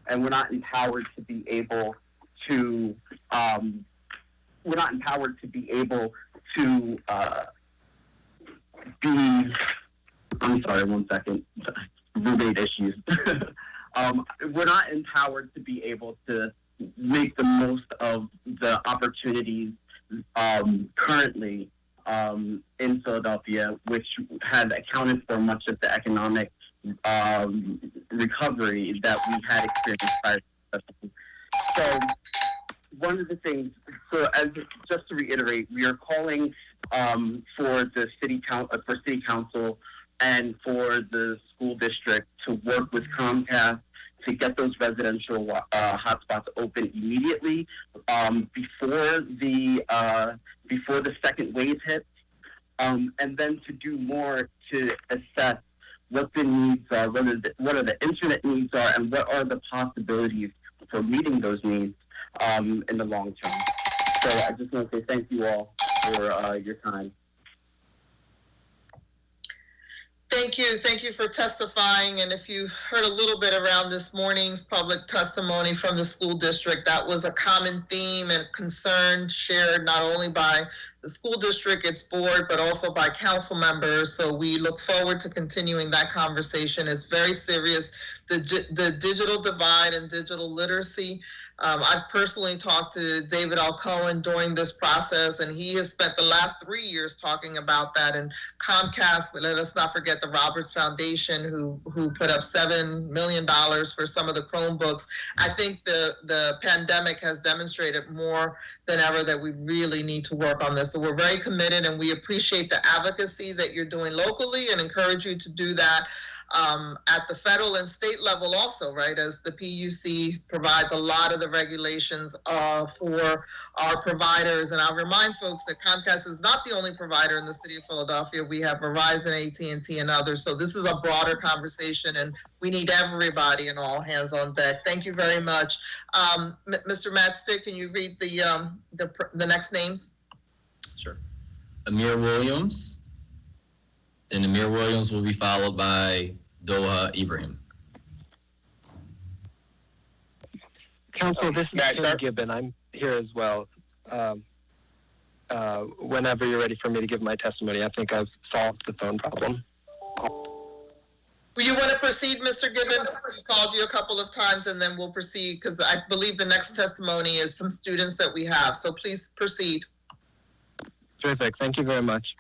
and we're not empowered to be able to I'm sorry, 1 second. Roommate issues. We're not empowered to be able to make the most of the opportunities currently in Philadelphia, which had accounted for much of the economic recovery that we had experienced prior to. So one of the things, just to reiterate, we are calling for the city council and for the school district to work with Comcast to get those residential hotspots open immediately before the second wave hits, and then to do more to assess what the needs are, what are the internet needs are, and what are the possibilities for meeting those needs in the long term. So I just want to say thank you all for your time. Thank you. Thank you for testifying. And if you heard a little bit around this morning's public testimony from the school district, that was a common theme and concern shared not only by the school district, its board, but also by council members. So we look forward to continuing that conversation. It's very serious. The digital divide and digital literacy. I've personally talked to David Alcohen during this process, and he has spent the last 3 years talking about that. And Comcast, but let us not forget the Roberts Foundation, who put up $7 million for some of the Chromebooks. I think the pandemic has demonstrated more than ever that we really need to work on this. So we're very committed, and we appreciate the advocacy that you're doing locally and encourage you to do that at the federal and state level also, right, as the PUC provides a lot of the regulations for our providers. And I'll remind folks that Comcast is not the only provider in the city of Philadelphia. We have Verizon, AT&T, and others. So this is a broader conversation, and we need everybody and all hands on deck. Thank you very much. Mr. Matt Stick, can you read the next names? Sure. Amir Williams. Then Amir Williams will be followed by Doha Ibrahim. Council, this is Tim Gibbon. I'm here as well. Whenever you're ready for me to give my testimony, I think I've solved the phone problem. Will you want to proceed, Mr. Gibbon? We called you a couple of times, and then we'll proceed, because I believe the next testimony is some students that we have. So please proceed. Terrific. Thank you very much.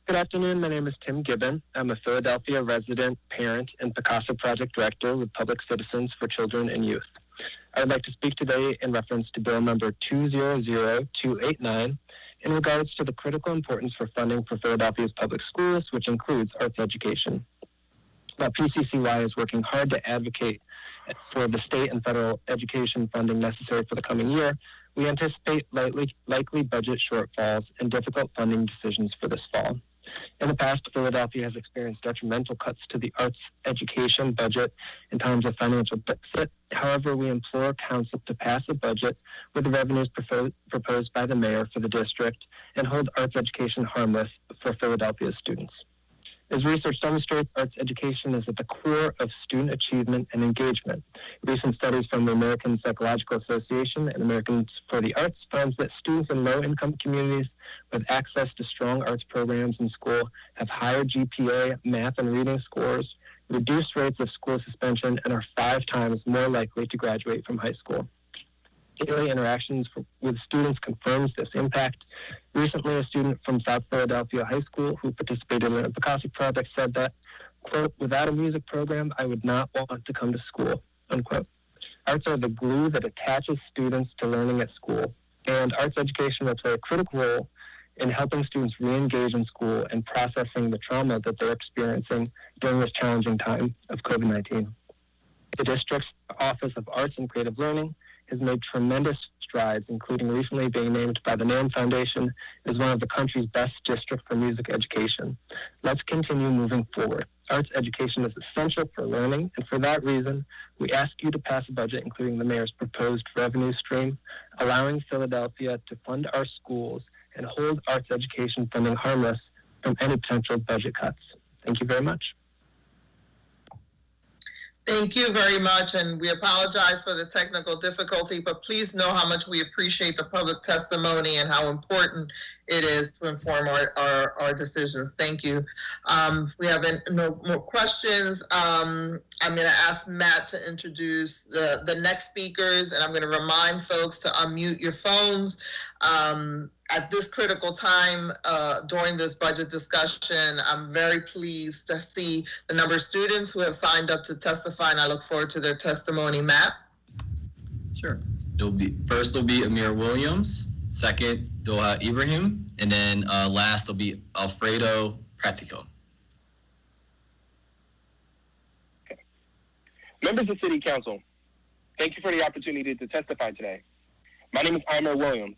Good afternoon. My name is Tim Gibbon. I'm a Philadelphia resident, parent, and Picasso Project Director with Public Citizens for Children and Youth. I would like to speak today in reference to Bill Number 200289 in regards to the critical importance for funding for Philadelphia's public schools, which includes arts education. While PCCY is working hard to advocate for the state and federal education funding necessary for the coming year, we anticipate likely budget shortfalls and difficult funding decisions for this fall. In the past, Philadelphia has experienced detrimental cuts to the arts education budget in times of financial deficit. However, we implore Council to pass a budget with the revenues proposed by the mayor for the district and hold arts education harmless for Philadelphia's students. As research demonstrates, arts education is at the core of student achievement and engagement. Recent studies from the American Psychological Association and Americans for the Arts found that students in low-income communities with access to strong arts programs in school have higher GPA, math, and reading scores, reduced rates of school suspension, and are 5 times more likely to graduate from high school. Daily interactions with students confirms this impact. Recently, a student from South Philadelphia High School who participated in a Picasso project said that, quote, "Without a music program, I would not want to come to school," unquote. Arts are the glue that attaches students to learning at school, and arts education will play a critical role in helping students re-engage in school and processing the trauma that they're experiencing during this challenging time of COVID-19. The district's Office of Arts and Creative Learning has made tremendous strides, including recently being named by the NAMM Foundation as one of the country's best districts for music education. Let's continue moving forward. Arts education is essential for learning, and for that reason, we ask you to pass a budget including the mayor's proposed revenue stream, allowing Philadelphia to fund our schools and hold arts education funding harmless from any potential budget cuts. Thank you very much. Thank you very much, and we apologize for the technical difficulty, but please know how much we appreciate the public testimony and how important it is to inform our decisions. Thank you. We have no more questions. I'm going to ask Matt to introduce the next speakers, and I'm going to remind folks to unmute your phones. At this critical time during this budget discussion, I'm very pleased to see the number of students who have signed up to testify, and I look forward to their testimony. Matt? Sure. First will be Amir Williams, second Doha Ibrahim, and then last will be Alfredo Pratico. Members of City Council, thank you for the opportunity to testify today. My name is Amir Williams.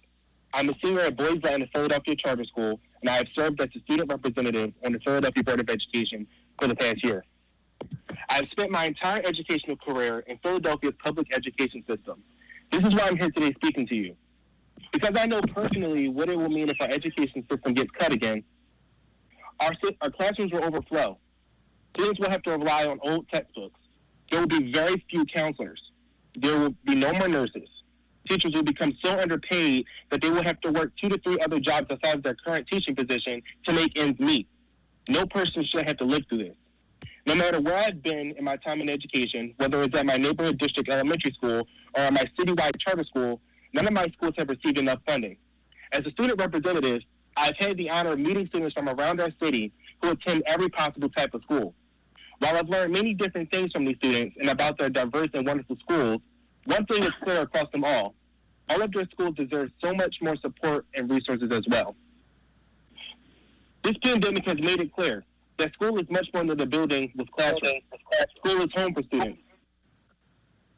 I'm a senior at Boys Latin Philadelphia Charter School, and I have served as a student representative on the Philadelphia Board of Education for the past year. I have spent my entire educational career in Philadelphia's public education system. This is why I'm here today speaking to you. Because I know personally what it will mean if our education system gets cut again. Our classrooms will overflow. Students will have to rely on old textbooks. There will be very few counselors. There will be no more nurses. teachers will become so underpaid that they will have to work 2 to 3 other jobs besides their current teaching position to make ends meet. No person should have to live through this. No matter where I've been in my time in education, whether it's at my neighborhood district elementary school or at my citywide charter school, none of my schools have received enough funding. As a student representative, I've had the honor of meeting students from around our city who attend every possible type of school. While I've learned many different things from these students and about their diverse and wonderful schools, one thing is clear across them all. All of their schools deserve so much more support and resources as well. This pandemic has made it clear that school is much more than a building with classrooms. School is home for students.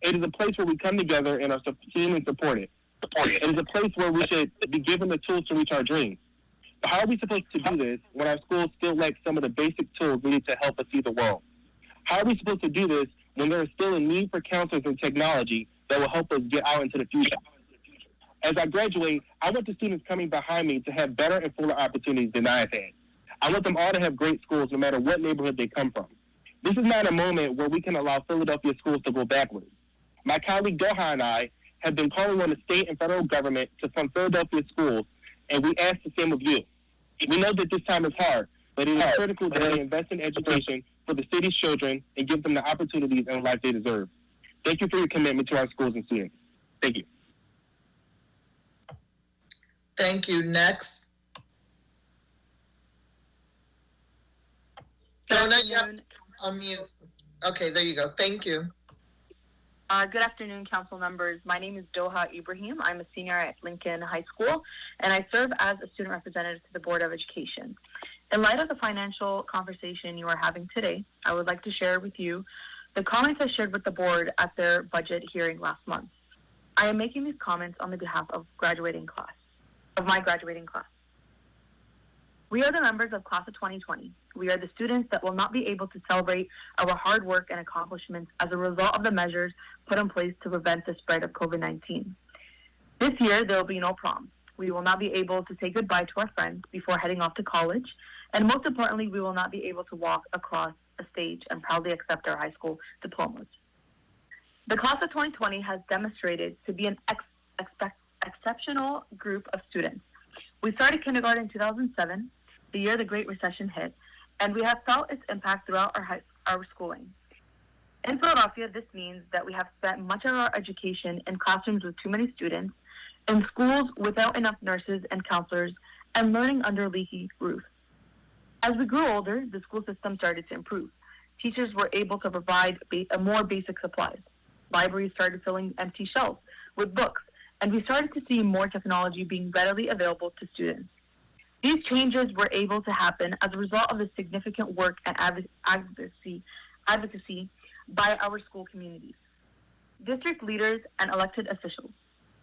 It is a place where we come together and are seen and supported. It is a place where we should be given the tools to reach our dreams. But how are we supposed to do this when our schools still lack some of the basic tools needed to help us see the world? How are we supposed to do this when there is still a need for counselors and technology that will help us get out into the future? As I graduate, I want the students coming behind me to have better and fuller opportunities than I have had. I want them all to have great schools no matter what neighborhood they come from. This is not a moment where we can allow Philadelphia schools to go backwards. My colleague Doha and I have been calling on the state and federal government to fund Philadelphia schools, and we ask the same of you. We know that this time is hard, but it is critical that they invest in education for the city's children and give them the opportunities and life they deserve. Thank you for your commitment to our schools and students. Thank you. Thank you. Next. Donna, you have to unmute. Okay, there you go. Thank you. Good afternoon, council members. My name is Doha Ibrahim. I'm a senior at Lincoln High School, and I serve as a student representative to the Board of Education. In light of the financial conversation you are having today, I would like to share with you the comments I shared with the board at their budget hearing last month. I am making these comments on the behalf of my graduating class. We are the members of class of 2020. We are the students that will not be able to celebrate our hard work and accomplishments as a result of the measures put in place to prevent the spread of COVID-19. This year, there will be no prom. We will not be able to say goodbye to our friends before heading off to college. And most importantly, we will not be able to walk across a stage and proudly accept our high school diplomas. The class of 2020 has demonstrated to be an exceptional group of students. We started kindergarten in 2007, the year the Great Recession hit, and we have felt its impact throughout our schooling. In Philadelphia, this means that we have spent much of our education in classrooms with too many students, in schools without enough nurses and counselors, and learning under leaky roofs. As we grew older, the school system started to improve. Teachers were able to provide more basic supplies. Libraries started filling empty shelves with books, and we started to see more technology being readily available to students. These changes were able to happen as a result of the significant work and advocacy by our school communities, district leaders, and elected officials.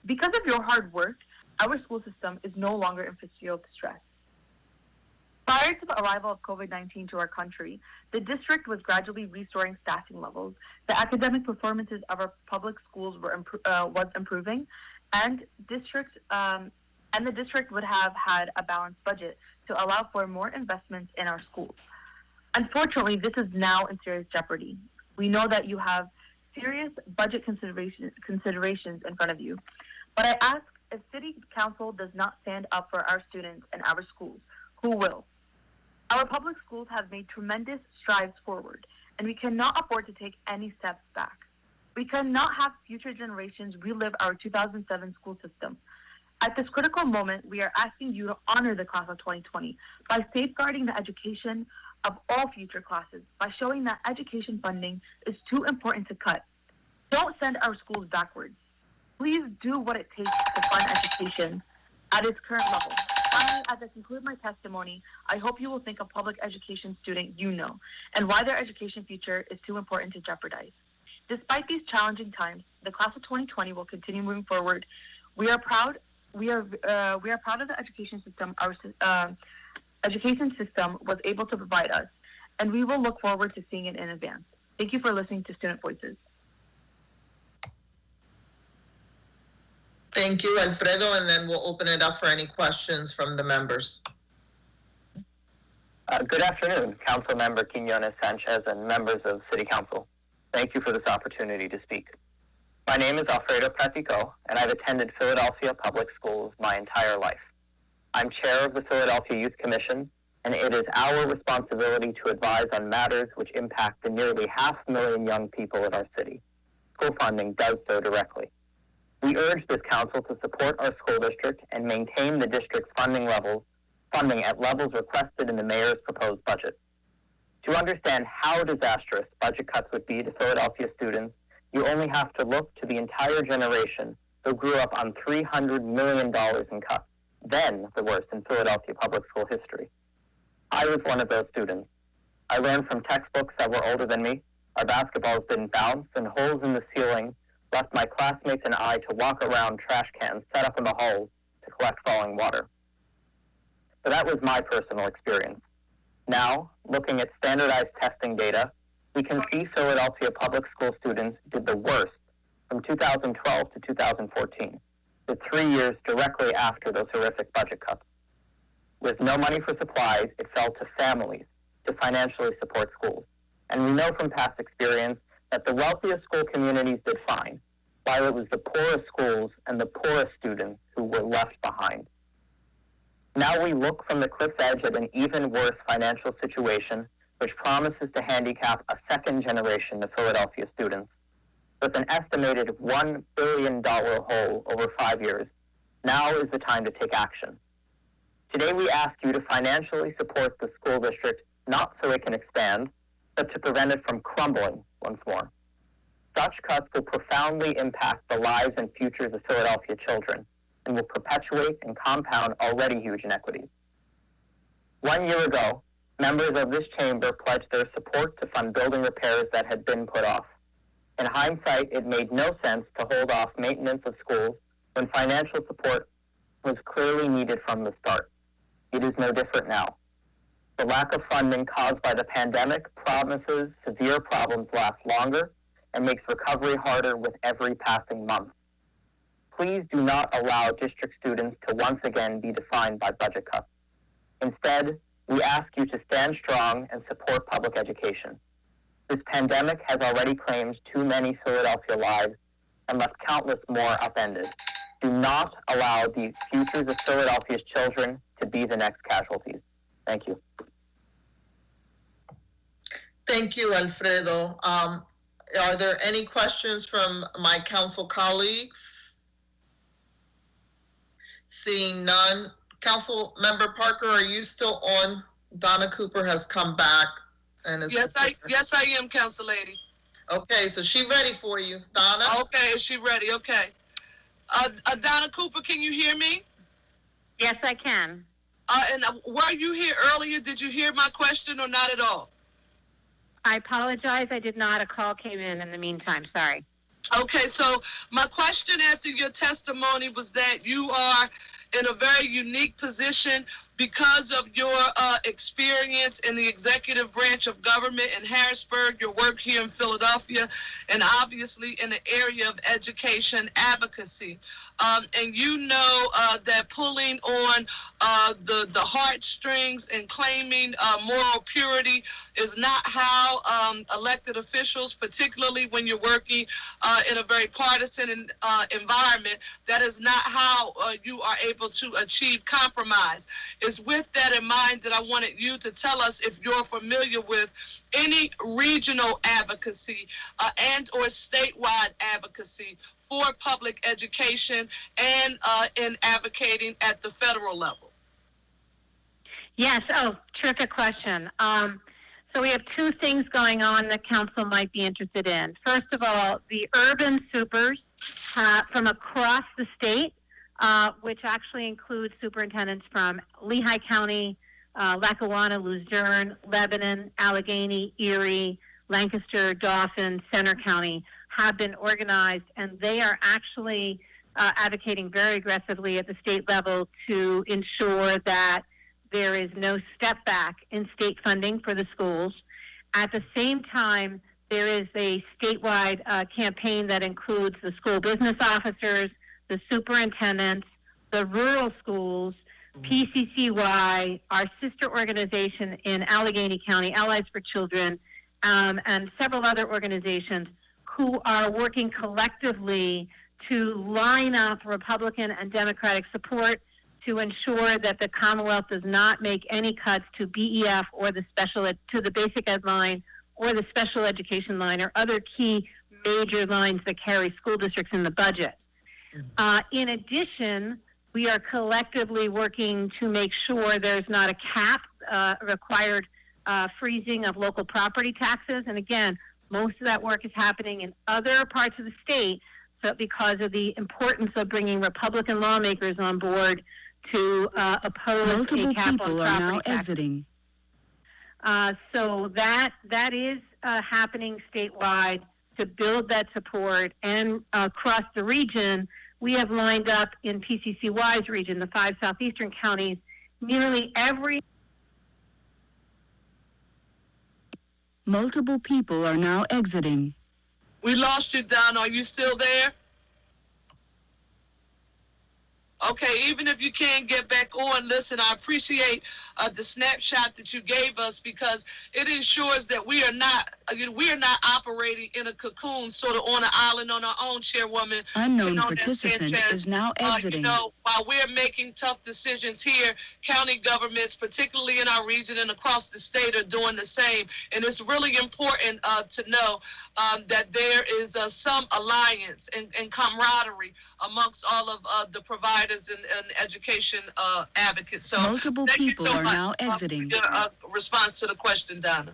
Because of your hard work, our school system is no longer in fiscal distress. Prior to the arrival of COVID-19 to our country, the district was gradually restoring staffing levels. The academic performances of our public schools was improving, and the district would have had a balanced budget to allow for more investments in our schools. Unfortunately, this is now in serious jeopardy. We know that you have serious budget considerations in front of you, but I ask, if City Council does not stand up for our students and our schools, who will? Our public schools have made tremendous strides forward, and we cannot afford to take any steps back. We cannot have future generations relive our 2007 school system. At this critical moment, we are asking you to honor the class of 2020 by safeguarding the education of all future classes, by showing that education funding is too important to cut. Don't send our schools backwards. Please do what it takes to fund education at its current level. Finally, as I conclude my testimony, I hope you will think of public education student you know and why their education future is too important to jeopardize. Despite these challenging times, the class of 2020 will continue moving forward. We are proud. We are proud of the education system our education system was able to provide us, and we will look forward to seeing it in advance. Thank you for listening to Student Voices. Thank you, Alfredo, and then we'll open it up for any questions from the members. Good afternoon, Council Member Quinones Sanchez and members of City Council. Thank you for this opportunity to speak. My name is Alfredo Pratico, and I've attended Philadelphia Public Schools my entire life. I'm chair of the Philadelphia Youth Commission, and it is our responsibility to advise on matters which impact the nearly 500,000 young people of our city. School funding does so directly. We urge this council to support our school district and maintain the district's funding at levels requested in the mayor's proposed budget. To understand how disastrous budget cuts would be to Philadelphia students, you only have to look to the entire generation who grew up on $300 million in cuts, then the worst in Philadelphia public school history. I was one of those students. I learned from textbooks that were older than me. Our basketballs didn't bounce, and holes in the ceiling left my classmates and I to walk around trash cans set up in the halls to collect falling water. So that was my personal experience. Now, looking at standardized testing data, we can see Philadelphia public school students did the worst from 2012 to 2014, with 3 years directly after those horrific budget cuts. With no money for supplies, it fell to families to financially support schools. And we know from past experience that the wealthiest school communities did fine, while it was the poorest schools and the poorest students who were left behind. Now we look from the cliff's edge at an even worse financial situation, which promises to handicap a second generation of Philadelphia students. With an estimated $1 billion hole over 5 years, now is the time to take action. Today we ask you to financially support the school district, not so it can expand, but to prevent it from crumbling once more. Such cuts will profoundly impact the lives and futures of Philadelphia children and will perpetuate and compound already huge inequities. 1 year ago, members of this chamber pledged their support to fund building repairs that had been put off. In hindsight, it made no sense to hold off maintenance of schools when financial support was clearly needed from the start. It is no different now. The lack of funding caused by the pandemic promises severe problems last longer and makes recovery harder with every passing month. Please do not allow district students to once again be defined by budget cuts. Instead, we ask you to stand strong and support public education. This pandemic has already claimed too many Philadelphia lives and left countless more upended. Do not allow the futures of Philadelphia's children to be the next casualties. Thank you. Thank you, Alfredo. Are there any questions from my council colleagues? Seeing none. Council Member Parker, are you still on? Donna Cooper has come back and is. Yes, I am, Council Lady. Okay, so she ready for you, Donna. Okay, is she ready? Okay. Donna Cooper, can you hear me? Yes, I can. And were you here earlier? Did you hear my question or not at all? I apologize. I did not. A call came in the meantime. Sorry. Okay, so my question after your testimony was that you are in a very unique position because of your experience in the executive branch of government in Harrisburg, your work here in Philadelphia, and obviously in the area of education advocacy. And you know that pulling on the heartstrings and claiming moral purity is not how elected officials, particularly when you're working in a very partisan environment, that is not how you are able to achieve compromise. It's with that in mind that I wanted you to tell us if you're familiar with any regional advocacy and or statewide advocacy for public education and in advocating at the federal level. Yes. Oh, terrific question. So we have two things going on that council might be interested in. First of all, the urban supers from across the state, which actually includes superintendents from Lehigh County, Lackawanna, Luzerne, Lebanon, Allegheny, Erie, Lancaster, Dauphin, Center County, have been organized, and they are actually advocating very aggressively at the state level to ensure that there is no step back in state funding for the schools. At the same time, there is a statewide campaign that includes the school business officers, the superintendents, the rural schools, PCCY, our sister organization in Allegheny County, Allies for Children, and several other organizations who are working collectively to line up Republican and Democratic support to ensure that the Commonwealth does not make any cuts to BEF or the to the basic ed line or the special education line or other key major lines that carry school districts in the budget. In addition, we are collectively working to make sure there's not a cap required freezing of local property taxes. And again, most of that work is happening in other parts of the state, so because of the importance of bringing Republican lawmakers on board to oppose a cap on property taxes. So that is happening statewide to build that support, and across the region, we have lined up in PCCY's region, the 5 southeastern counties, nearly every. Multiple people are now exiting. We lost you, Don. Are you still there? Okay, even if you can't get back on, listen, I appreciate the snapshot that you gave us, because it ensures that we are not operating in a cocoon, sort of on an island on our own, Chairwoman. Unknown participant is now exiting. While we're making tough decisions here, county governments, particularly in our region and across the state, are doing the same. And it's really important to know that there is some alliance and camaraderie amongst all of the providers and education advocates. So multiple people are now exiting. Your response to the question, Donna.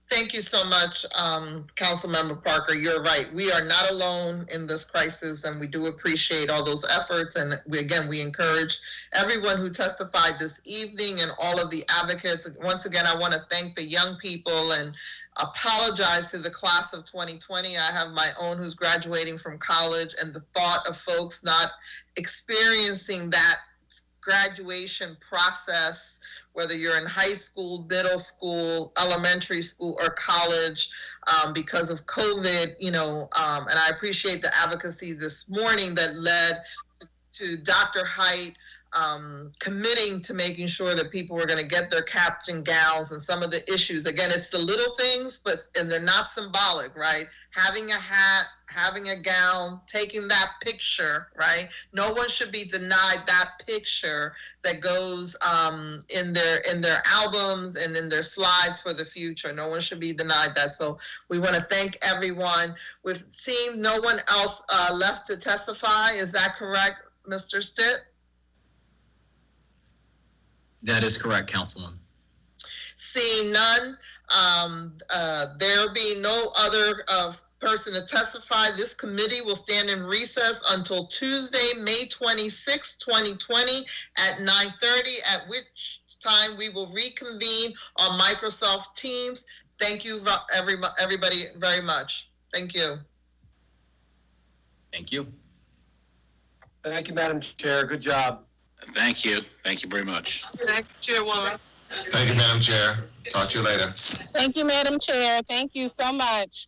Thank you so much, Councilmember Parker. You're right. We are not alone in this crisis, and we do appreciate all those efforts. And we encourage everyone who testified this evening and all of the advocates. Once again, I want to thank the young people and apologize to the class of 2020. I have my own who's graduating from college, and the thought of folks not experiencing that graduation process, whether you're in high school, middle school, elementary school, or college, because of COVID, and I appreciate the advocacy this morning that led to Dr. Haidt committing to making sure that people were going to get their caps and gowns, and some of the issues. Again, it's the little things, and they're not symbolic, right? Having a hat, having a gown, taking that picture, right? No one should be denied that picture that goes in their albums and in their slides for the future. No one should be denied that. So we want to thank everyone. We've seen no one else left to testify. Is that correct, Mr. Stitt? That is correct, Councilwoman. Seeing none, there being no other person to testify, this committee will stand in recess until Tuesday, May 26, 2020 at 9:30, at which time we will reconvene on Microsoft Teams. Thank you, everybody, very much. Thank you. Thank you. Thank you, Madam Chair. Good job. Thank you. Thank you very much. Thank you, Chairwoman. Thank you, Madam Chair. Talk to you later. Thank you, Madam Chair. Thank you so much.